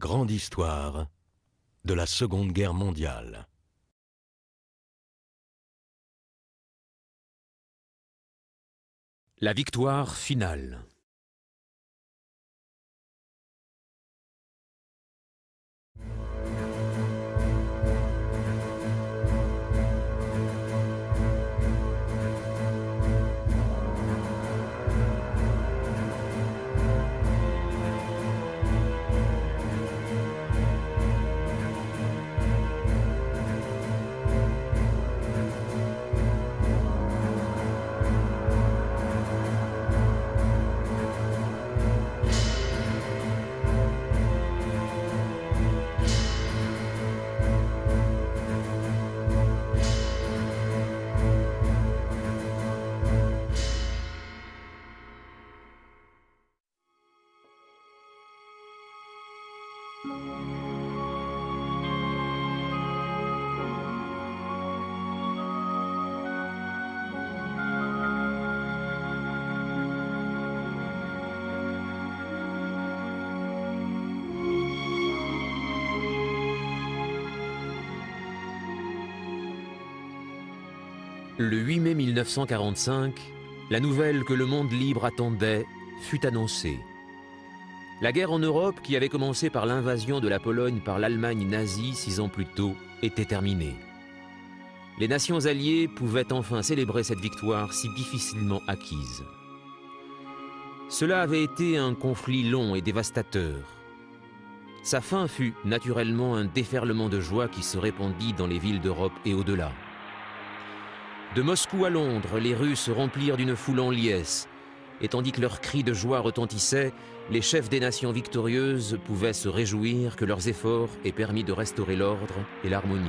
Grande histoire de la Seconde Guerre mondiale. La victoire finale. Le 8 mai 1945, la nouvelle que le monde libre attendait fut annoncée. La guerre en Europe, qui avait commencé par l'invasion de la Pologne par l'Allemagne nazie 6 ans plus tôt, était terminée. Les nations alliées pouvaient enfin célébrer cette victoire si difficilement acquise. Cela avait été un conflit long et dévastateur. Sa fin fut naturellement un déferlement de joie qui se répandit dans les villes d'Europe et au-delà. De Moscou à Londres, les rues se remplirent d'une foule en liesse, et tandis que leurs cris de joie retentissaient, les chefs des nations victorieuses pouvaient se réjouir que leurs efforts aient permis de restaurer l'ordre et l'harmonie.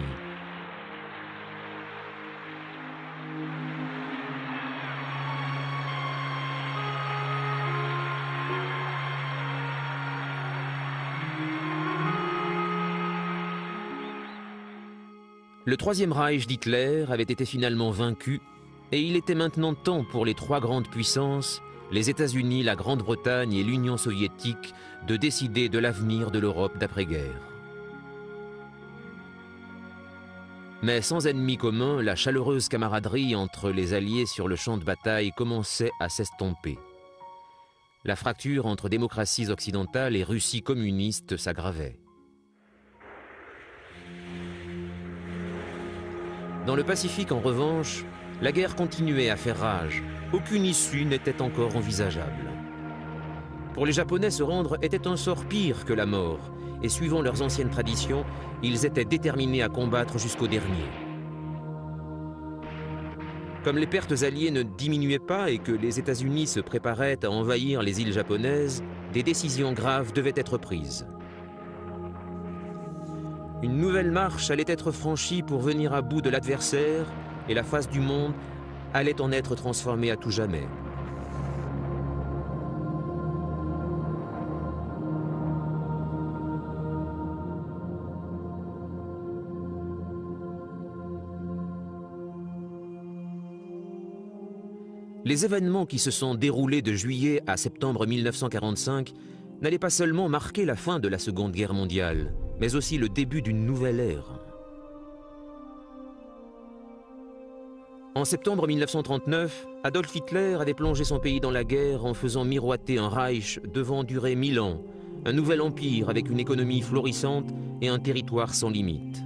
Le Troisième Reich d'Hitler avait été finalement vaincu et il était maintenant temps pour les trois grandes puissances, les États-Unis, la Grande-Bretagne et l'Union soviétique, de décider de l'avenir de l'Europe d'après-guerre. Mais sans ennemi commun, la chaleureuse camaraderie entre les Alliés sur le champ de bataille commençait à s'estomper. La fracture entre démocraties occidentales et Russie communiste s'aggravait. Dans le Pacifique, en revanche, la guerre continuait à faire rage. Aucune issue n'était encore envisageable. Pour les Japonais, se rendre était un sort pire que la mort, et suivant leurs anciennes traditions, ils étaient déterminés à combattre jusqu'au dernier. Comme les pertes alliées ne diminuaient pas et que les États-Unis se préparaient à envahir les îles japonaises, des décisions graves devaient être prises. Une nouvelle marche allait être franchie pour venir à bout de l'adversaire et la face du monde allait en être transformée à tout jamais. Les événements qui se sont déroulés de juillet à septembre 1945 n'allaient pas seulement marquer la fin de la Seconde Guerre mondiale, mais aussi le début d'une nouvelle ère. En septembre 1939, Adolf Hitler avait plongé son pays dans la guerre en faisant miroiter un Reich devant durer 1000 ans, un nouvel empire avec une économie florissante et un territoire sans limite.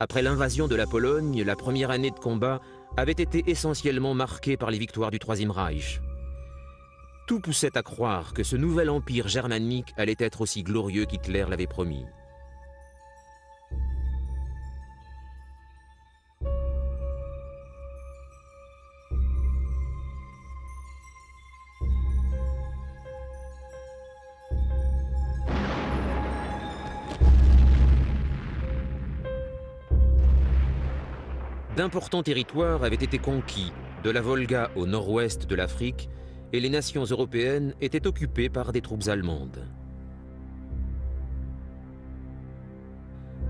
Après l'invasion de la Pologne, la première année de combat avait été essentiellement marquée par les victoires du Troisième Reich. Tout poussait à croire que ce nouvel empire germanique allait être aussi glorieux qu'Hitler l'avait promis. D'importants territoires avaient été conquis, de la Volga au nord-ouest de l'Afrique, et les nations européennes étaient occupées par des troupes allemandes.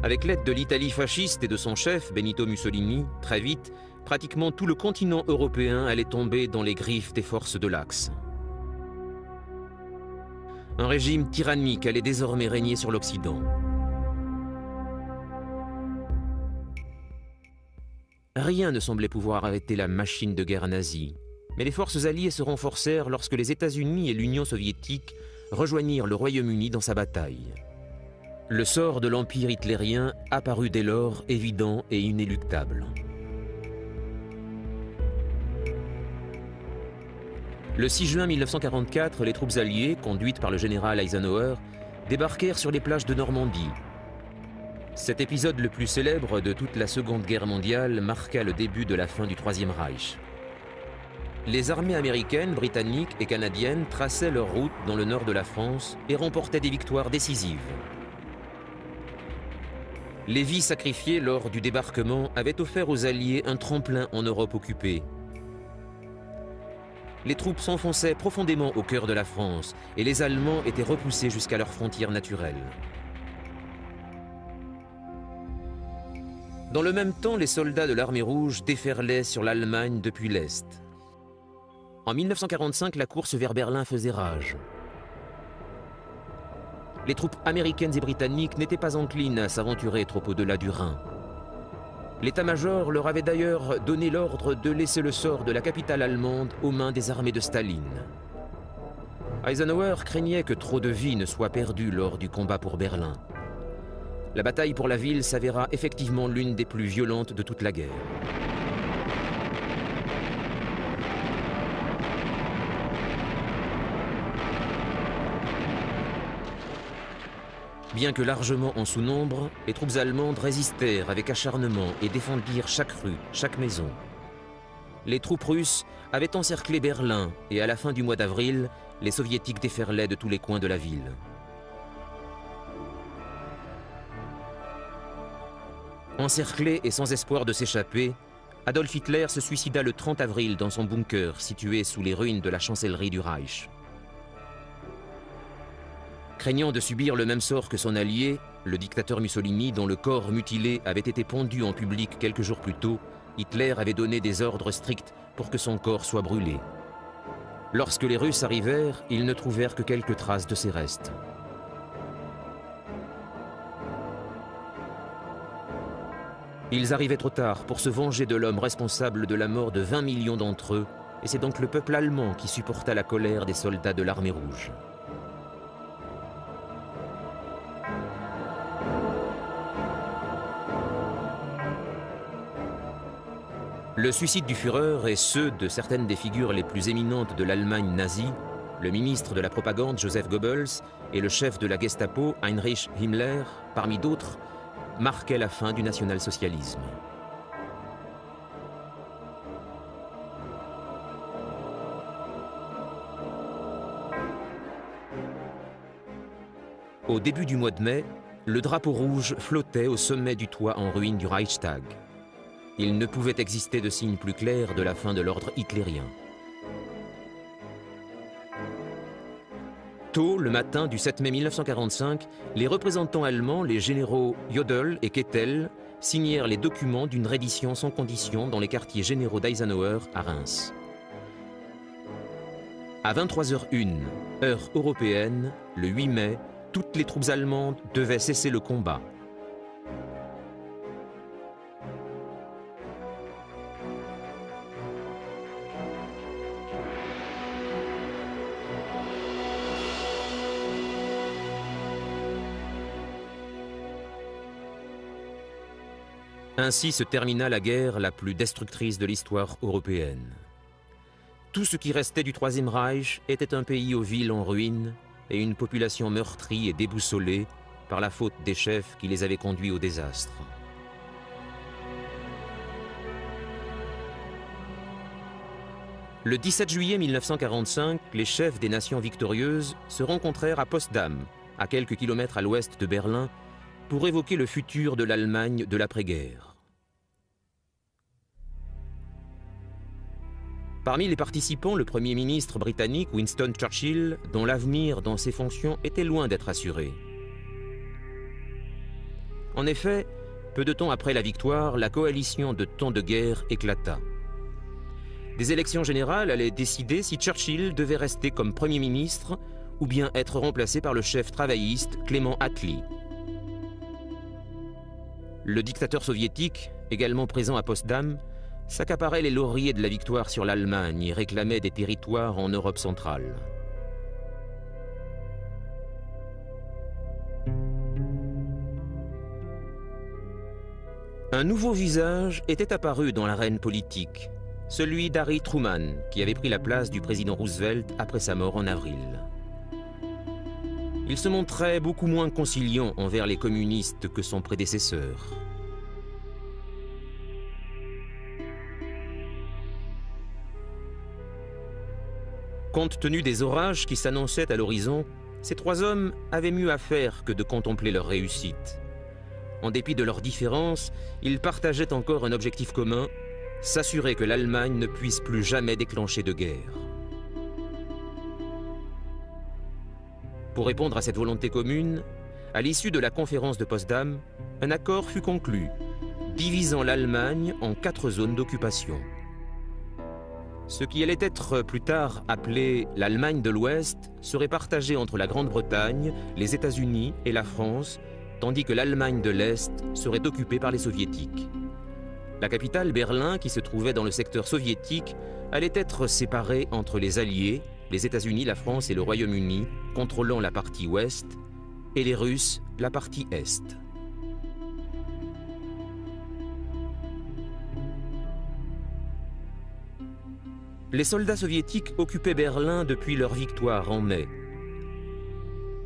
Avec l'aide de l'Italie fasciste et de son chef, Benito Mussolini, très vite, pratiquement tout le continent européen allait tomber dans les griffes des forces de l'Axe. Un régime tyrannique allait désormais régner sur l'Occident. Rien ne semblait pouvoir arrêter la machine de guerre nazie, mais les forces alliées se renforcèrent lorsque les États-Unis et l'Union soviétique rejoignirent le Royaume-Uni dans sa bataille. Le sort de l'empire hitlérien apparut dès lors évident et inéluctable. Le 6 juin 1944, les troupes alliées, conduites par le général Eisenhower, débarquèrent sur les plages de Normandie. Cet épisode le plus célèbre de toute la Seconde Guerre mondiale marqua le début de la fin du Troisième Reich. Les armées américaines, britanniques et canadiennes traçaient leur route dans le nord de la France et remportaient des victoires décisives. Les vies sacrifiées lors du débarquement avaient offert aux Alliés un tremplin en Europe occupée. Les troupes s'enfonçaient profondément au cœur de la France et les Allemands étaient repoussés jusqu'à leurs frontières naturelles. Dans le même temps, les soldats de l'Armée rouge déferlaient sur l'Allemagne depuis l'Est. En 1945, la course vers Berlin faisait rage. Les troupes américaines et britanniques n'étaient pas enclines à s'aventurer trop au-delà du Rhin. L'état-major leur avait d'ailleurs donné l'ordre de laisser le sort de la capitale allemande aux mains des armées de Staline. Eisenhower craignait que trop de vies ne soient perdues lors du combat pour Berlin. La bataille pour la ville s'avéra effectivement l'une des plus violentes de toute la guerre. Bien que largement en sous-nombre, les troupes allemandes résistèrent avec acharnement et défendirent chaque rue, chaque maison. Les troupes russes avaient encerclé Berlin et à la fin du mois d'avril, les soviétiques déferlaient de tous les coins de la ville. Encerclé et sans espoir de s'échapper, Adolf Hitler se suicida le 30 avril dans son bunker situé sous les ruines de la chancellerie du Reich. Craignant de subir le même sort que son allié, le dictateur Mussolini, dont le corps mutilé avait été pondu en public quelques jours plus tôt, Hitler avait donné des ordres stricts pour que son corps soit brûlé. Lorsque les Russes arrivèrent, ils ne trouvèrent que quelques traces de ses restes. Ils arrivaient trop tard pour se venger de l'homme responsable de la mort de 20 millions d'entre eux, et c'est donc le peuple allemand qui supporta la colère des soldats de l'Armée rouge. Le suicide du Führer et ceux de certaines des figures les plus éminentes de l'Allemagne nazie, le ministre de la propagande Joseph Goebbels et le chef de la Gestapo Heinrich Himmler, parmi d'autres, marquaient la fin du national-socialisme. Au début du mois de mai, le drapeau rouge flottait au sommet du toit en ruine du Reichstag. Il ne pouvait exister de signe plus clair de la fin de l'ordre hitlérien. Tôt, le matin du 7 mai 1945, les représentants allemands, les généraux Jodl et Kettel, signèrent les documents d'une reddition sans condition dans les quartiers généraux d'Eisenhower à Reims. À 23h01, heure européenne, le 8 mai, toutes les troupes allemandes devaient cesser le combat. Ainsi se termina la guerre la plus destructrice de l'histoire européenne. Tout ce qui restait du Troisième Reich était un pays aux villes en ruine et une population meurtrie et déboussolée par la faute des chefs qui les avaient conduits au désastre. Le 17 juillet 1945, les chefs des nations victorieuses se rencontrèrent à Potsdam, à quelques kilomètres à l'ouest de Berlin, pour évoquer le futur de l'Allemagne de l'après-guerre. Parmi les participants, le Premier ministre britannique Winston Churchill, dont l'avenir dans ses fonctions était loin d'être assuré. En effet, peu de temps après la victoire, la coalition de temps de guerre éclata. Des élections générales allaient décider si Churchill devait rester comme Premier ministre ou bien être remplacé par le chef travailliste Clément Attlee. Le dictateur soviétique, également présent à Potsdam, s'accaparait les lauriers de la victoire sur l'Allemagne et réclamait des territoires en Europe centrale. Un nouveau visage était apparu dans l'arène politique, celui d'Harry Truman, qui avait pris la place du président Roosevelt après sa mort en avril. Il se montrait beaucoup moins conciliant envers les communistes que son prédécesseur. Compte tenu des orages qui s'annonçaient à l'horizon, ces trois hommes avaient mieux à faire que de contempler leur réussite. En dépit de leurs différences, ils partageaient encore un objectif commun, s'assurer que l'Allemagne ne puisse plus jamais déclencher de guerre. Pour répondre à cette volonté commune, à l'issue de la conférence de Potsdam, un accord fut conclu, divisant l'Allemagne en 4 zones d'occupation. Ce qui allait être plus tard appelé l'Allemagne de l'Ouest serait partagé entre la Grande-Bretagne, les États-Unis et la France, tandis que l'Allemagne de l'Est serait occupée par les Soviétiques. La capitale, Berlin, qui se trouvait dans le secteur soviétique, allait être séparée entre les Alliés, les États-Unis, la France et le Royaume-Uni, contrôlant la partie ouest, et les Russes, la partie est. Les soldats soviétiques occupaient Berlin depuis leur victoire en mai.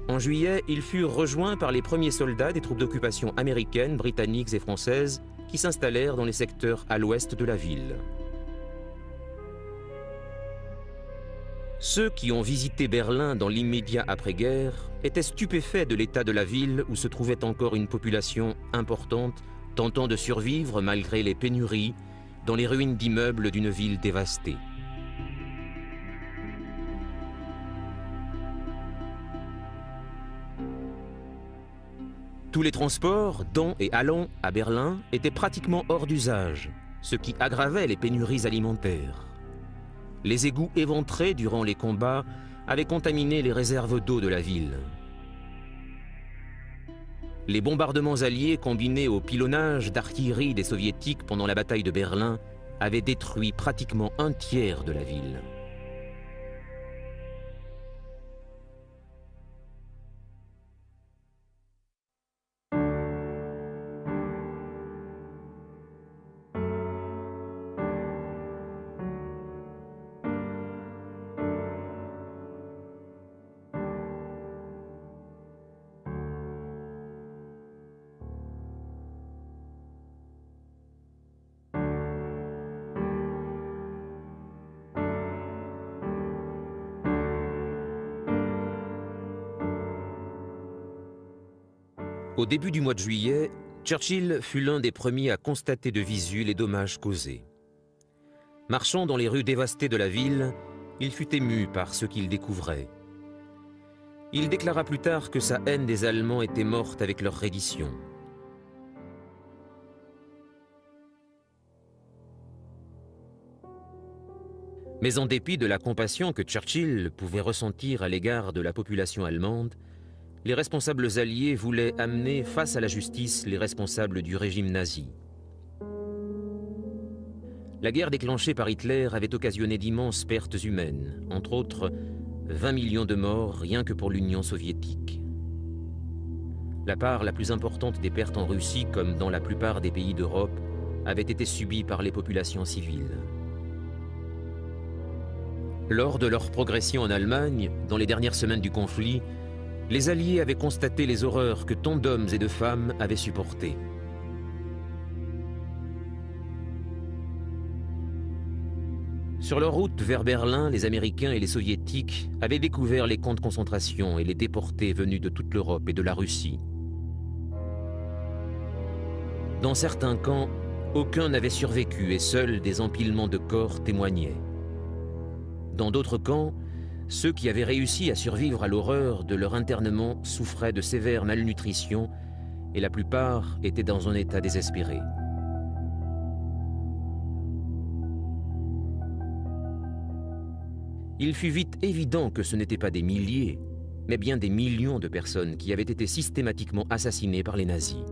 En juillet, ils furent rejoints par les premiers soldats des troupes d'occupation américaines, britanniques et françaises qui s'installèrent dans les secteurs à l'ouest de la ville. Ceux qui ont visité Berlin dans l'immédiat après-guerre étaient stupéfaits de l'état de la ville où se trouvait encore une population importante tentant de survivre malgré les pénuries dans les ruines d'immeubles d'une ville dévastée. Tous les transports, dans et allant à Berlin, étaient pratiquement hors d'usage, ce qui aggravait les pénuries alimentaires. Les égouts éventrés durant les combats avaient contaminé les réserves d'eau de la ville. Les bombardements alliés combinés au pilonnage d'artillerie des soviétiques pendant la bataille de Berlin avaient détruit pratiquement un tiers de la ville. Au début du mois de juillet, Churchill fut l'un des premiers à constater de visu les dommages causés. Marchant dans les rues dévastées de la ville, il fut ému par ce qu'il découvrait. Il déclara plus tard que sa haine des Allemands était morte avec leur reddition. Mais en dépit de la compassion que Churchill pouvait ressentir à l'égard de la population allemande, les responsables alliés voulaient amener face à la justice les responsables du régime nazi. La guerre déclenchée par Hitler avait occasionné d'immenses pertes humaines, entre autres 20 millions de morts rien que pour l'Union soviétique. La part la plus importante des pertes en Russie, comme dans la plupart des pays d'Europe, avait été subie par les populations civiles. Lors de leur progression en Allemagne, dans les dernières semaines du conflit, les Alliés avaient constaté les horreurs que tant d'hommes et de femmes avaient supportées. Sur leur route vers Berlin, les Américains et les Soviétiques avaient découvert les camps de concentration et les déportés venus de toute l'Europe et de la Russie. Dans certains camps, aucun n'avait survécu et seuls des empilements de corps témoignaient. Dans d'autres camps, ceux qui avaient réussi à survivre à l'horreur de leur internement souffraient de sévère malnutrition et la plupart étaient dans un état désespéré. Il fut vite évident que ce n'étaient pas des milliers, mais bien des millions de personnes qui avaient été systématiquement assassinées par les nazis.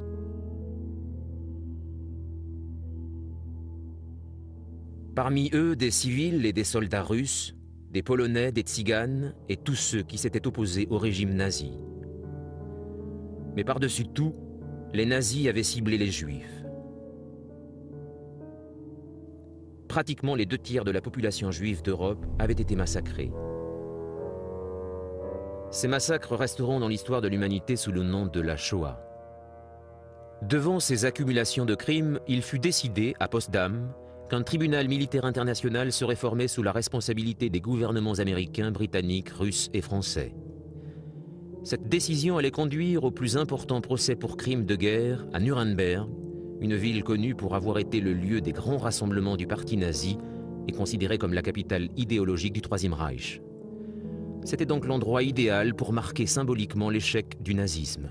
Parmi eux, des civils et des soldats russes, des Polonais, des Tziganes et tous ceux qui s'étaient opposés au régime nazi. Mais par-dessus tout, les nazis avaient ciblé les Juifs. Pratiquement les 2/3 de la population juive d'Europe avaient été massacrés. Ces massacres resteront dans l'histoire de l'humanité sous le nom de la Shoah. Devant ces accumulations de crimes, il fut décidé, à Potsdam, qu'un tribunal militaire international serait formé sous la responsabilité des gouvernements américains, britanniques, russes et français. Cette décision allait conduire au plus important procès pour crimes de guerre à Nuremberg, une ville connue pour avoir été le lieu des grands rassemblements du parti nazi et considérée comme la capitale idéologique du Troisième Reich. C'était donc l'endroit idéal pour marquer symboliquement l'échec du nazisme.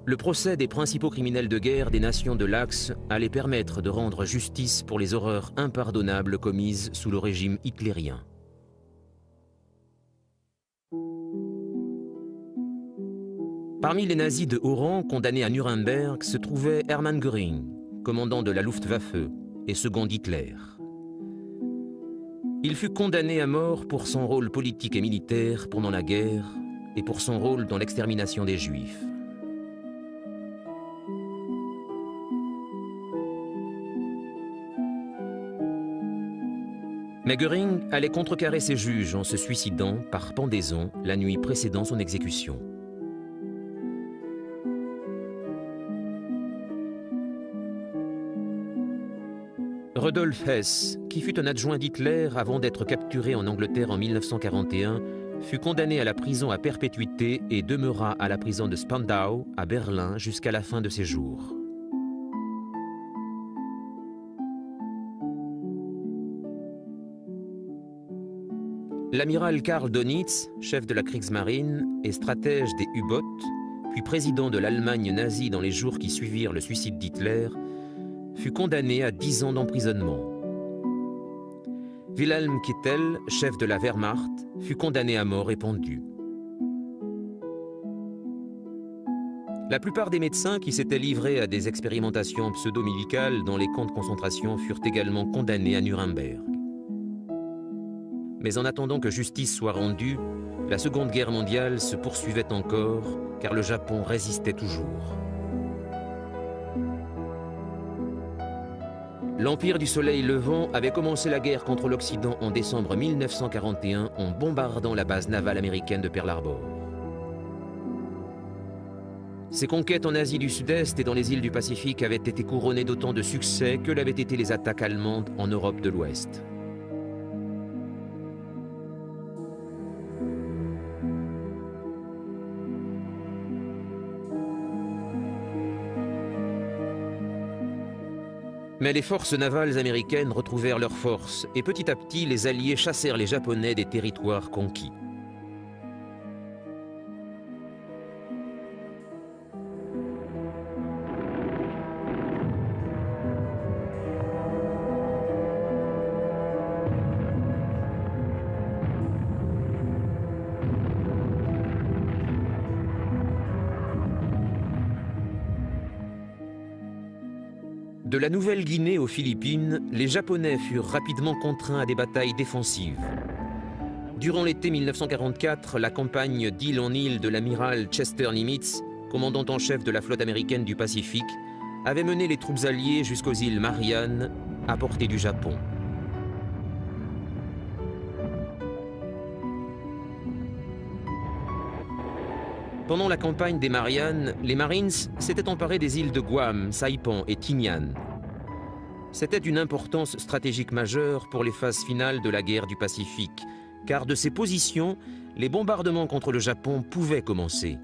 Le procès des principaux criminels de guerre des nations de l'Axe allait permettre de rendre justice pour les horreurs impardonnables commises sous le régime hitlérien. Parmi les nazis de haut rang condamnés à Nuremberg se trouvait Hermann Göring, commandant de la Luftwaffe et second d'Hitler. Il fut condamné à mort pour son rôle politique et militaire pendant la guerre et pour son rôle dans l'extermination des Juifs. Mais Göring allait contrecarrer ses juges en se suicidant par pendaison la nuit précédant son exécution. Rudolf Hess, qui fut un adjoint d'Hitler avant d'être capturé en Angleterre en 1941, fut condamné à la prison à perpétuité et demeura à la prison de Spandau, à Berlin, jusqu'à la fin de ses jours. L'amiral Karl Dönitz, chef de la Kriegsmarine et stratège des U-boats, puis président de l'Allemagne nazie dans les jours qui suivirent le suicide d'Hitler, fut condamné à 10 ans d'emprisonnement. Wilhelm Kittel, chef de la Wehrmacht, fut condamné à mort et pendu. La plupart des médecins qui s'étaient livrés à des expérimentations pseudo-médicales dans les camps de concentration furent également condamnés à Nuremberg. Mais en attendant que justice soit rendue, la Seconde Guerre mondiale se poursuivait encore, car le Japon résistait toujours. L'Empire du Soleil Levant avait commencé la guerre contre l'Occident en décembre 1941 en bombardant la base navale américaine de Pearl Harbor. Ses conquêtes en Asie du Sud-Est et dans les îles du Pacifique avaient été couronnées d'autant de succès que l'avaient été les attaques allemandes en Europe de l'Ouest. Mais les forces navales américaines retrouvèrent leurs forces et petit à petit, les Alliés chassèrent les Japonais des territoires conquis. De la Nouvelle-Guinée aux Philippines, les Japonais furent rapidement contraints à des batailles défensives. Durant l'été 1944, la campagne d'île en île de l'amiral Chester Nimitz, commandant en chef de la flotte américaine du Pacifique, avait mené les troupes alliées jusqu'aux îles Mariannes, à portée du Japon. Pendant la campagne des Mariannes, les Marines s'étaient emparés des îles de Guam, Saipan et Tinian. C'était une importance stratégique majeure pour les phases finales de la guerre du Pacifique, car de ces positions, les bombardements contre le Japon pouvaient commencer.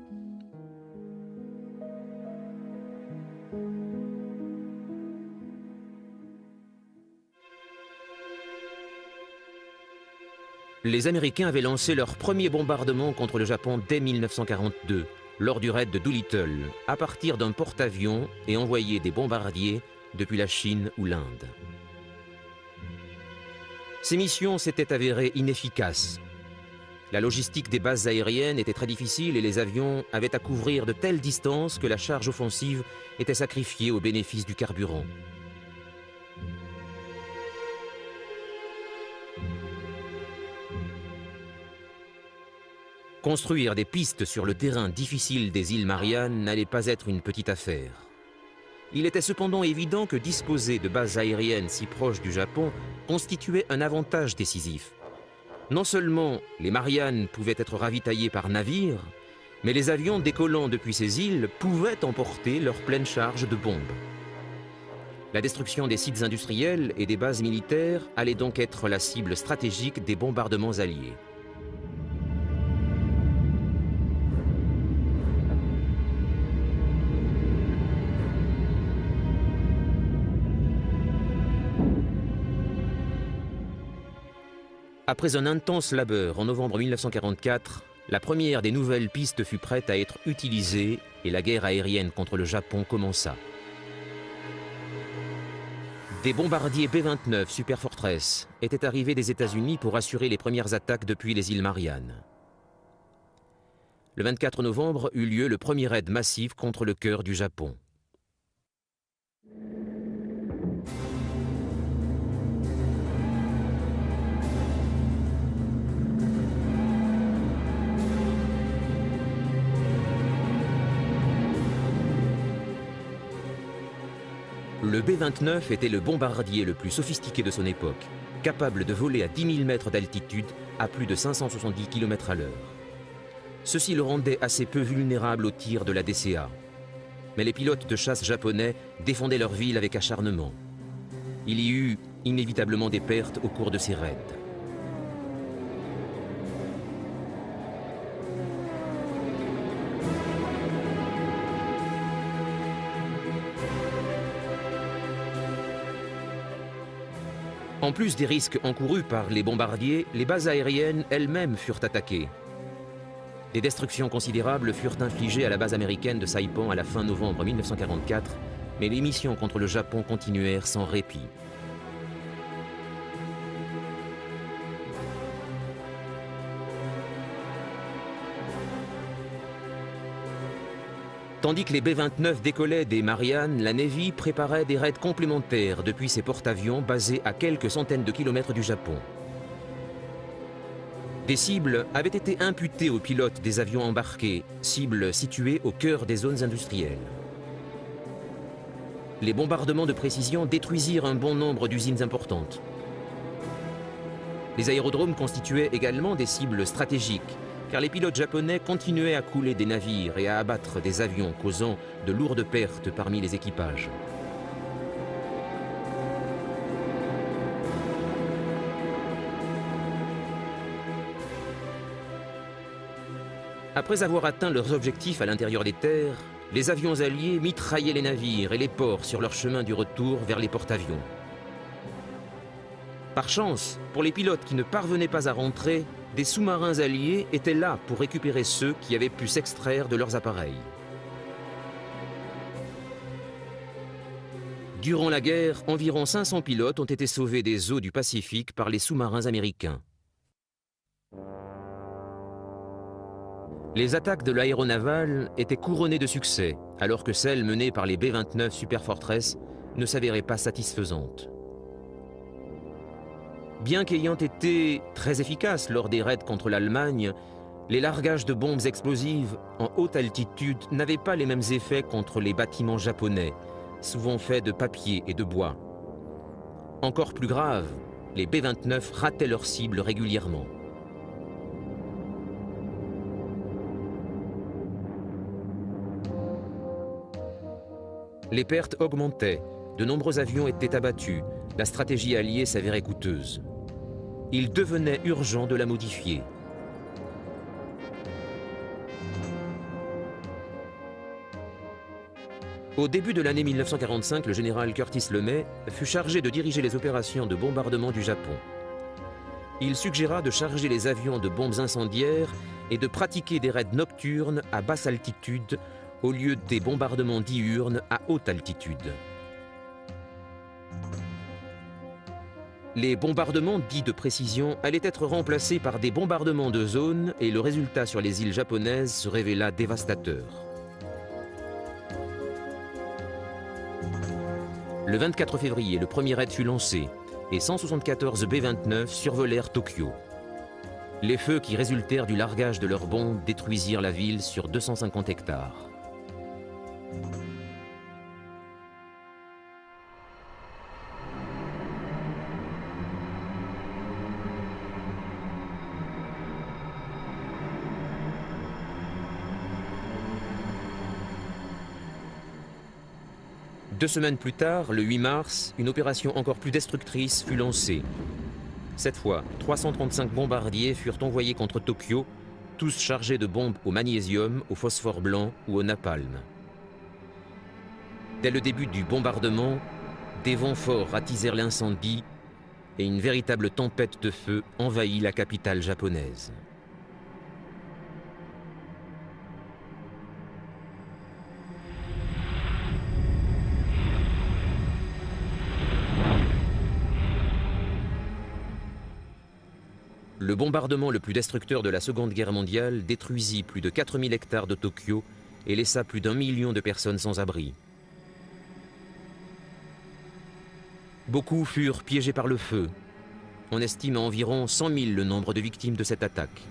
Les Américains avaient lancé leur premier bombardement contre le Japon dès 1942, lors du raid de Doolittle, à partir d'un porte-avions et envoyer des bombardiers depuis la Chine ou l'Inde. Ces missions s'étaient avérées inefficaces. La logistique des bases aériennes était très difficile et les avions avaient à couvrir de telles distances que la charge offensive était sacrifiée au bénéfice du carburant. Construire des pistes sur le terrain difficile des îles Mariannes n'allait pas être une petite affaire. Il était cependant évident que disposer de bases aériennes si proches du Japon constituait un avantage décisif. Non seulement les Mariannes pouvaient être ravitaillées par navire, mais les avions décollant depuis ces îles pouvaient emporter leur pleine charge de bombes. La destruction des sites industriels et des bases militaires allait donc être la cible stratégique des bombardements alliés. Après un intense labeur en novembre 1944, la première des nouvelles pistes fut prête à être utilisée et la guerre aérienne contre le Japon commença. Des bombardiers B-29 Super Fortress étaient arrivés des États-Unis pour assurer les premières attaques depuis les îles Mariannes. Le 24 novembre eut lieu le premier raid massif contre le cœur du Japon. Le B-29 était le bombardier le plus sophistiqué de son époque, capable de voler à 10 000 mètres d'altitude à plus de 570 km à l'heure. Ceci le rendait assez peu vulnérable aux tirs de la DCA. Mais les pilotes de chasse japonais défendaient leur ville avec acharnement. Il y eut inévitablement des pertes au cours de ces raids. En plus des risques encourus par les bombardiers, les bases aériennes elles-mêmes furent attaquées. Des destructions considérables furent infligées à la base américaine de Saipan à la fin novembre 1944, mais les missions contre le Japon continuèrent sans répit. Tandis que les B-29 décollaient des Mariannes, la Navy préparait des raids complémentaires depuis ses porte-avions basés à quelques centaines de kilomètres du Japon. Des cibles avaient été imputées aux pilotes des avions embarqués, cibles situées au cœur des zones industrielles. Les bombardements de précision détruisirent un bon nombre d'usines importantes. Les aérodromes constituaient également des cibles stratégiques, car les pilotes japonais continuaient à couler des navires et à abattre des avions, causant de lourdes pertes parmi les équipages. Après avoir atteint leurs objectifs à l'intérieur des terres, les avions alliés mitraillaient les navires et les ports sur leur chemin du retour vers les porte-avions. Par chance, pour les pilotes qui ne parvenaient pas à rentrer, des sous-marins alliés étaient là pour récupérer ceux qui avaient pu s'extraire de leurs appareils. Durant la guerre, environ 500 pilotes ont été sauvés des eaux du Pacifique par les sous-marins américains. Les attaques de l'aéronaval étaient couronnées de succès, alors que celles menées par les B-29 Super Fortress ne s'avéraient pas satisfaisantes. Bien qu'ayant été très efficaces lors des raids contre l'Allemagne, les largages de bombes explosives en haute altitude n'avaient pas les mêmes effets contre les bâtiments japonais, souvent faits de papier et de bois. Encore plus grave, les B-29 rataient leurs cibles régulièrement. Les pertes augmentaient, de nombreux avions étaient abattus, la stratégie alliée s'avérait coûteuse. Il devenait urgent de la modifier. Au début de l'année 1945, le général Curtis LeMay fut chargé de diriger les opérations de bombardement du Japon. il suggéra de charger les avions de bombes incendiaires et de pratiquer des raids nocturnes à basse altitude au lieu des bombardements diurnes à haute altitude. Les bombardements dits de précision allaient être remplacés par des bombardements de zone et le résultat sur les îles japonaises se révéla dévastateur. Le 24 février, le premier raid fut lancé et 174 B-29 survolèrent Tokyo. Les feux qui résultèrent du largage de leurs bombes détruisirent la ville sur 250 hectares. Deux semaines plus tard, le 8 mars, une opération encore plus destructrice fut lancée. Cette fois, 335 bombardiers furent envoyés contre Tokyo, tous chargés de bombes au magnésium, au phosphore blanc ou au napalm. Dès le début du bombardement, des vents forts attisèrent l'incendie et une véritable tempête de feu envahit la capitale japonaise. Le bombardement le plus destructeur de la Seconde Guerre mondiale détruisit plus de 4000 hectares de Tokyo et laissa plus d'1 million de personnes sans abri. Beaucoup furent piégés par le feu. On estime à environ 100 000 le nombre de victimes de cette attaque.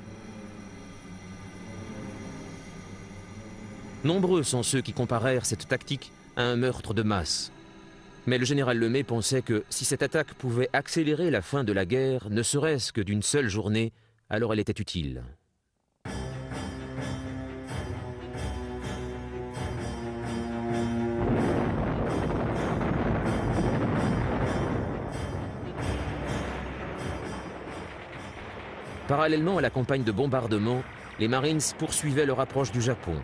Nombreux sont ceux qui comparèrent cette tactique à un meurtre de masse. Mais le général Lemay pensait que si cette attaque pouvait accélérer la fin de la guerre, ne serait-ce que d'une seule journée, alors elle était utile. Parallèlement à la campagne de bombardement, les Marines poursuivaient leur approche du Japon.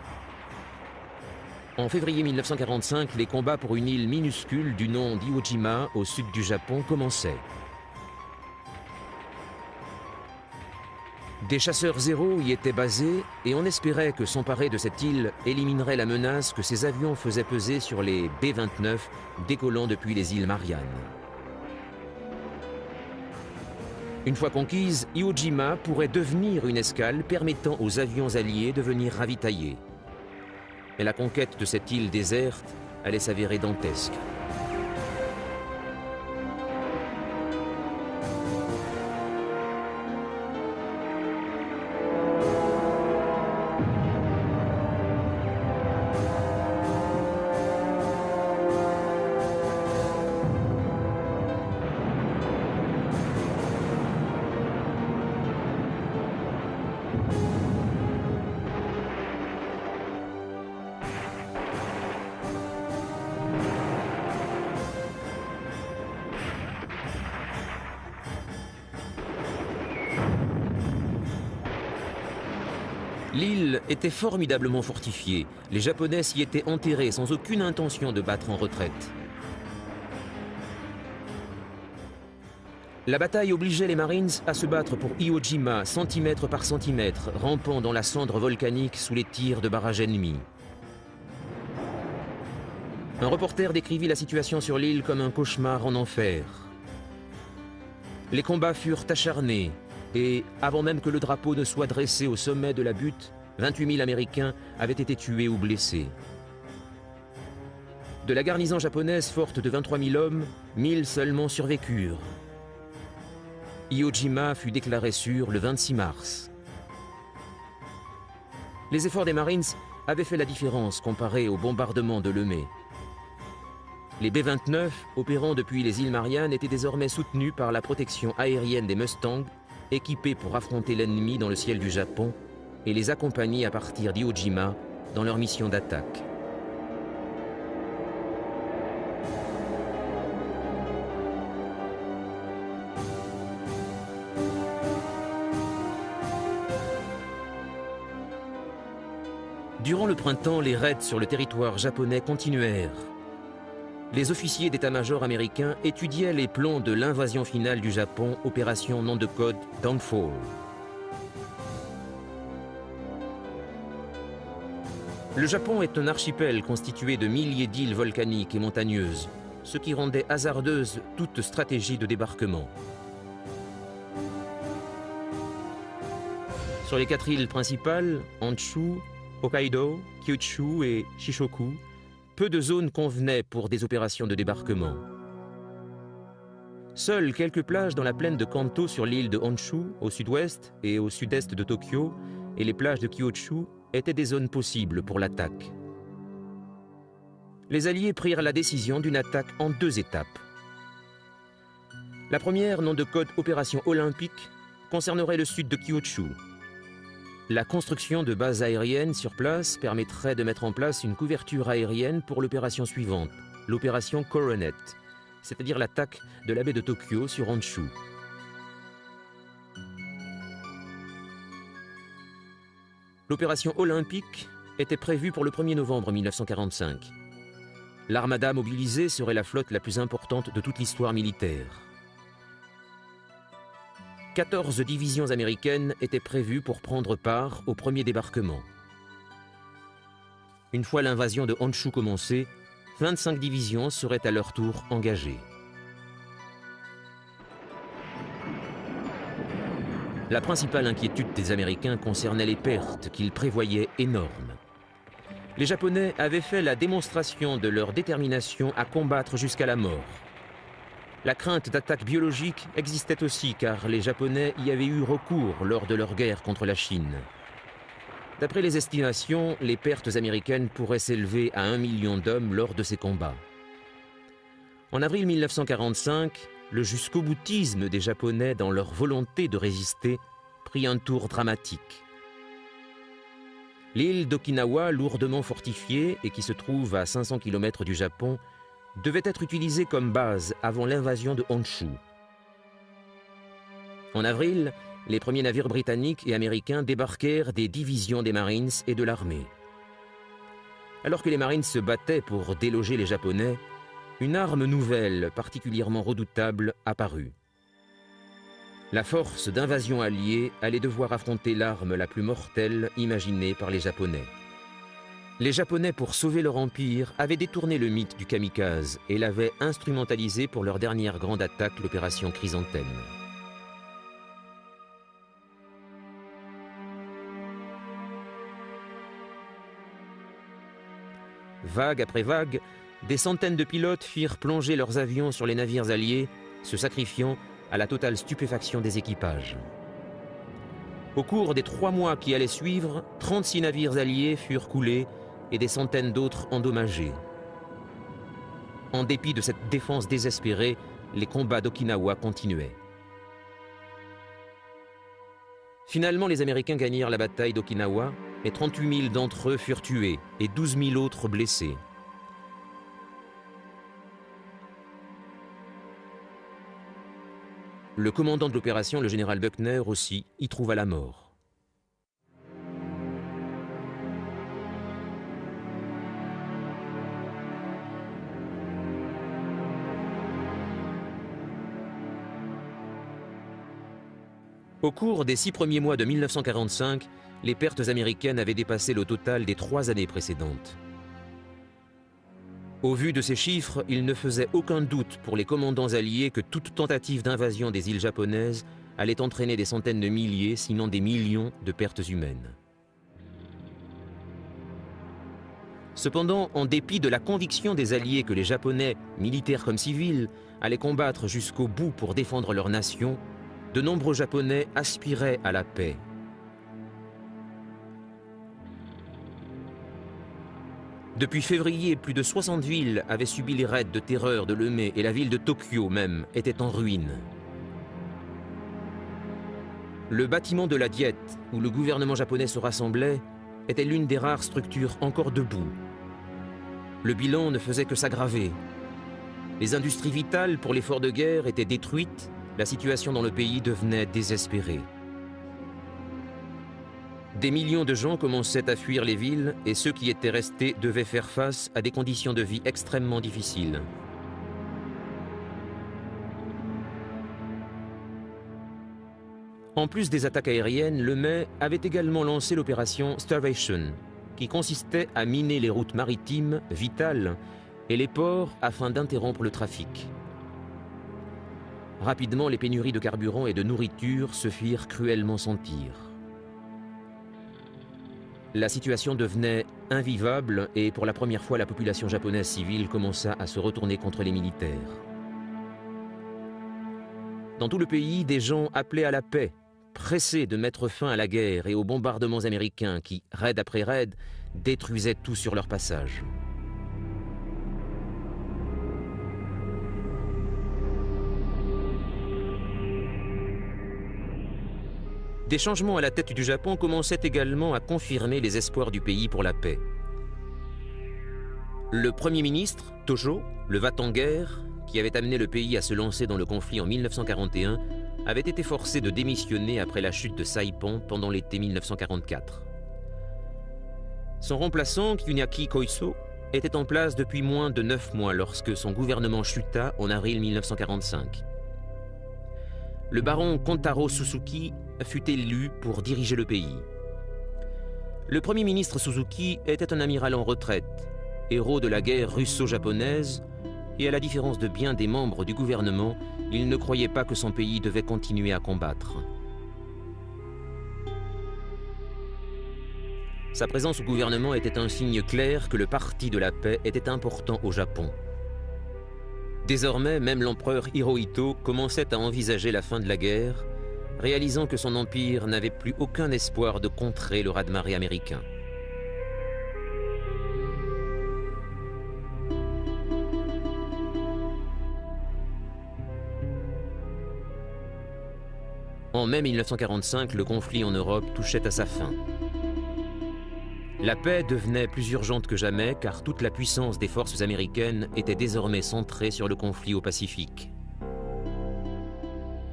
En février 1945, les combats pour une île minuscule du nom d'Iwo Jima, au sud du Japon, commençaient. Des chasseurs zéro y étaient basés et on espérait que s'emparer de cette île éliminerait la menace que ces avions faisaient peser sur les B-29 décollant depuis les îles Mariannes. Une fois conquise, Iwo Jima pourrait devenir une escale permettant aux avions alliés de venir ravitailler. Mais la conquête de cette île déserte allait s'avérer dantesque. L'île était formidablement fortifiée. Les Japonais s'y étaient enterrés sans aucune intention de battre en retraite. La bataille obligeait les Marines à se battre pour Iwo Jima, centimètre par centimètre, rampant dans la cendre volcanique sous les tirs de barrages ennemis. Un reporter décrivit la situation sur l'île comme un cauchemar en enfer. Les combats furent acharnés. Et, avant même que le drapeau ne soit dressé au sommet de la butte, 28 000 Américains avaient été tués ou blessés. De la garnison japonaise forte de 23 000 hommes, 1000 seulement survécurent. Iwo Jima fut déclaré sûr le 26 mars. Les efforts des Marines avaient fait la différence comparé au bombardement de Lemay. Les B-29, opérant depuis les îles Mariannes, étaient désormais soutenus par la protection aérienne des Mustangs, équipés pour affronter l'ennemi dans le ciel du Japon et les accompagner à partir d'Iwo Jima dans leur mission d'attaque. Durant le printemps, les raids sur le territoire japonais continuèrent. les officiers d'état-major américains étudiaient les plans de l'invasion finale du Japon, opération nom de code Downfall. Le Japon est un archipel constitué de milliers d'îles volcaniques et montagneuses, ce qui rendait hasardeuse toute stratégie de débarquement. Sur les 4 îles principales, Honshu, Hokkaido, Kyushu et Shikoku, peu de zones convenaient pour des opérations de débarquement. Seules quelques plages dans la plaine de Kanto sur l'île de Honshu, au sud-ouest et au sud-est de Tokyo, et les plages de Kyushu étaient des zones possibles pour l'attaque. Les Alliés prirent la décision d'une attaque en 2 étapes. La première, nom de code Opération Olympique, concernerait le sud de Kyushu. La construction de bases aériennes sur place permettrait de mettre en place une couverture aérienne pour l'opération suivante, l'opération Coronet, c'est-à-dire l'attaque de la baie de Tokyo sur Honshu. L'opération Olympique était prévue pour le 1er novembre 1945. L'armada mobilisée serait la flotte la plus importante de toute l'histoire militaire. 14 divisions américaines étaient prévues pour prendre part au premier débarquement. Une fois l'invasion de Honshu commencée, 25 divisions seraient à leur tour engagées. La principale inquiétude des Américains concernait les pertes qu'ils prévoyaient énormes. Les Japonais avaient fait la démonstration de leur détermination à combattre jusqu'à la mort. La crainte d'attaque biologique existait aussi car les Japonais y avaient eu recours lors de leur guerre contre la Chine. D'après les estimations, les pertes américaines pourraient s'élever à 1 million d'hommes lors de ces combats. En avril 1945, le jusqu'au-boutisme des Japonais dans leur volonté de résister prit un tour dramatique. L'île d'Okinawa, lourdement fortifiée et qui se trouve à 500 km du Japon, devait être utilisée comme base avant l'invasion de Honshu. En avril, les premiers navires britanniques et américains débarquèrent des divisions des Marines et de l'armée. Alors que les Marines se battaient pour déloger les Japonais, une arme nouvelle, particulièrement redoutable, apparut. La force d'invasion alliée allait devoir affronter l'arme la plus mortelle imaginée par les Japonais. Les Japonais, pour sauver leur empire, avaient détourné le mythe du kamikaze et l'avaient instrumentalisé pour leur dernière grande attaque, l'opération Chrysanthème. Vague après vague, des centaines de pilotes firent plonger leurs avions sur les navires alliés, se sacrifiant à la totale stupéfaction des équipages. Au cours des 3 mois qui allaient suivre, 36 navires alliés furent coulés et des centaines d'autres endommagés. En dépit de cette défense désespérée, les combats d'Okinawa continuaient. Finalement, les Américains gagnèrent la bataille d'Okinawa et 38 000 d'entre eux furent tués et 12 000 autres blessés. Le commandant de l'opération, le général Buckner aussi, y trouva la mort. Au cours des 6 premiers mois de 1945, les pertes américaines avaient dépassé le total des 3 années précédentes. Au vu de ces chiffres, il ne faisait aucun doute pour les commandants alliés que toute tentative d'invasion des îles japonaises allait entraîner des centaines de milliers, sinon des millions, de pertes humaines. Cependant, en dépit de la conviction des Alliés que les Japonais, militaires comme civils, allaient combattre jusqu'au bout pour défendre leur nation, de nombreux Japonais aspiraient à la paix. Depuis février, plus de 60 villes avaient subi les raids de terreur de Lemay et la ville de Tokyo même était en ruine. Le bâtiment de la Diète, où le gouvernement japonais se rassemblait, était l'une des rares structures encore debout. Le bilan ne faisait que s'aggraver. Les industries vitales pour l'effort de guerre étaient détruites, la situation dans le pays devenait désespérée. Des millions de gens commençaient à fuir les villes et ceux qui étaient restés devaient faire face à des conditions de vie extrêmement difficiles. En plus des attaques aériennes, le Mai avait également lancé l'opération Starvation, qui consistait à miner les routes maritimes vitales et les ports afin d'interrompre le trafic. Rapidement, les pénuries de carburant et de nourriture se firent cruellement sentir. La situation devenait invivable et pour la première fois, la population japonaise civile commença à se retourner contre les militaires. Dans tout le pays, des gens appelaient à la paix, pressés de mettre fin à la guerre et aux bombardements américains qui, raid après raid, détruisaient tout sur leur passage. Des changements à la tête du Japon commençaient également à confirmer les espoirs du pays pour la paix. Le Premier ministre, Tojo, le va-t-en-guerre, qui avait amené le pays à se lancer dans le conflit en 1941, avait été forcé de démissionner après la chute de Saipan pendant l'été 1944. Son remplaçant, Kyunaki Koiso, était en place depuis moins de 9 mois lorsque son gouvernement chuta en avril 1945. Le baron Kontaro Suzuki fut élu pour diriger le pays. Le Premier ministre Suzuki était un amiral en retraite, héros de la guerre russo-japonaise, et à la différence de bien des membres du gouvernement, il ne croyait pas que son pays devait continuer à combattre. Sa présence au gouvernement était un signe clair que le parti de la paix était important au Japon. Désormais, même l'empereur Hirohito commençait à envisager la fin de la guerre, réalisant que son empire n'avait plus aucun espoir de contrer le raz-de-marée américain. En mai 1945, le conflit en Europe touchait à sa fin. La paix devenait plus urgente que jamais car toute la puissance des forces américaines était désormais centrée sur le conflit au Pacifique.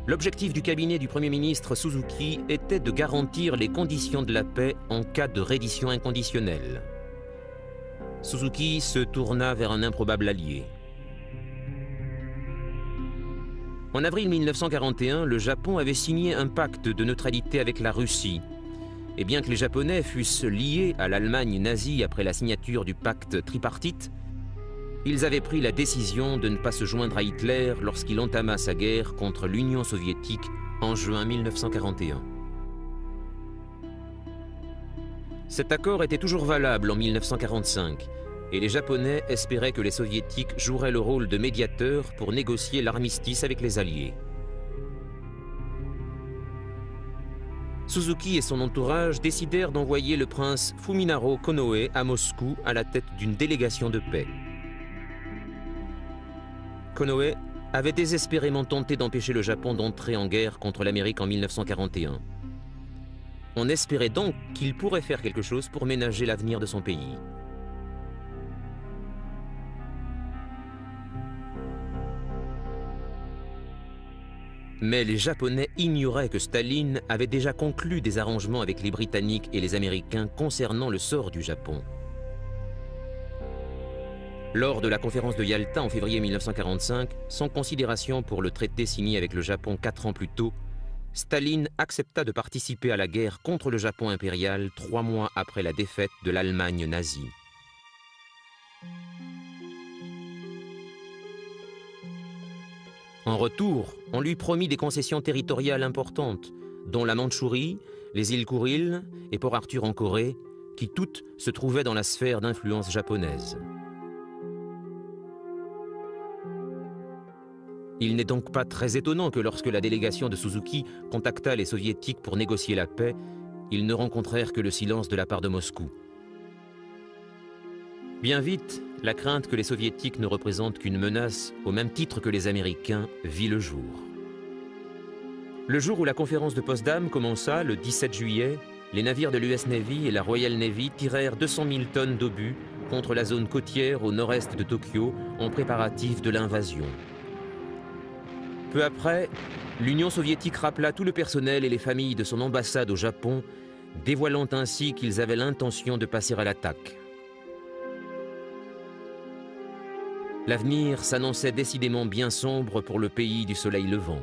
L'objectif du cabinet du Premier ministre Suzuki était de garantir les conditions de la paix en cas de reddition inconditionnelle. Suzuki se tourna vers un improbable allié. En avril 1941, le Japon avait signé un pacte de neutralité avec la Russie. Et bien que les Japonais fussent liés à l'Allemagne nazie après la signature du pacte tripartite, ils avaient pris la décision de ne pas se joindre à Hitler lorsqu'il entama sa guerre contre l'Union soviétique en juin 1941. Cet accord était toujours valable en 1945, et les Japonais espéraient que les Soviétiques joueraient le rôle de médiateurs pour négocier l'armistice avec les Alliés. Suzuki et son entourage décidèrent d'envoyer le prince Fuminaro Konoe à Moscou à la tête d'une délégation de paix. Konoe avait désespérément tenté d'empêcher le Japon d'entrer en guerre contre l'Amérique en 1941. On espérait donc qu'il pourrait faire quelque chose pour ménager l'avenir de son pays. Mais les Japonais ignoraient que Staline avait déjà conclu des arrangements avec les Britanniques et les Américains concernant le sort du Japon. Lors de la conférence de Yalta en février 1945, sans considération pour le traité signé avec le Japon 4 ans plus tôt, Staline accepta de participer à la guerre contre le Japon impérial 3 mois après la défaite de l'Allemagne nazie. En retour, on lui promit des concessions territoriales importantes, dont la Mandchourie, les îles Kouril et Port Arthur en Corée, qui toutes se trouvaient dans la sphère d'influence japonaise. Il n'est donc pas très étonnant que lorsque la délégation de Suzuki contacta les Soviétiques pour négocier la paix, ils ne rencontrèrent que le silence de la part de Moscou. Bien vite, la crainte que les Soviétiques ne représentent qu'une menace, au même titre que les Américains, vit le jour. Le jour où la conférence de Potsdam commença, le 17 juillet, les navires de l'US Navy et la Royal Navy tirèrent 200 000 tonnes d'obus contre la zone côtière au nord-est de Tokyo en préparatif de l'invasion. Peu après, l'Union soviétique rappela tout le personnel et les familles de son ambassade au Japon, dévoilant ainsi qu'ils avaient l'intention de passer à l'attaque. L'avenir s'annonçait décidément bien sombre pour le pays du soleil levant.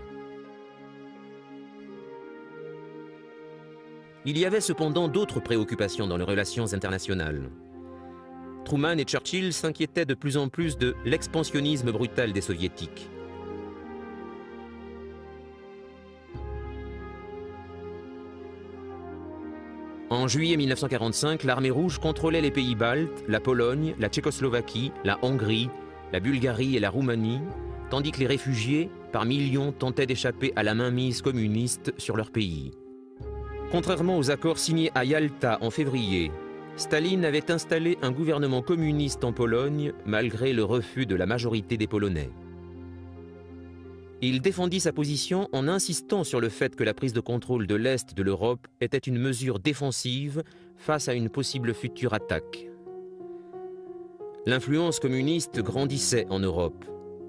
Il y avait cependant d'autres préoccupations dans les relations internationales. Truman et Churchill s'inquiétaient de plus en plus de l'expansionnisme brutal des Soviétiques. En juillet 1945, l'armée rouge contrôlait les pays baltes, la Pologne, la Tchécoslovaquie, la Hongrie, la Bulgarie et la Roumanie, tandis que les réfugiés, par millions, tentaient d'échapper à la mainmise communiste sur leur pays. Contrairement aux accords signés à Yalta en février, Staline avait installé un gouvernement communiste en Pologne malgré le refus de la majorité des Polonais. Il défendit sa position en insistant sur le fait que la prise de contrôle de l'Est de l'Europe était une mesure défensive face à une possible future attaque. L'influence communiste grandissait en Europe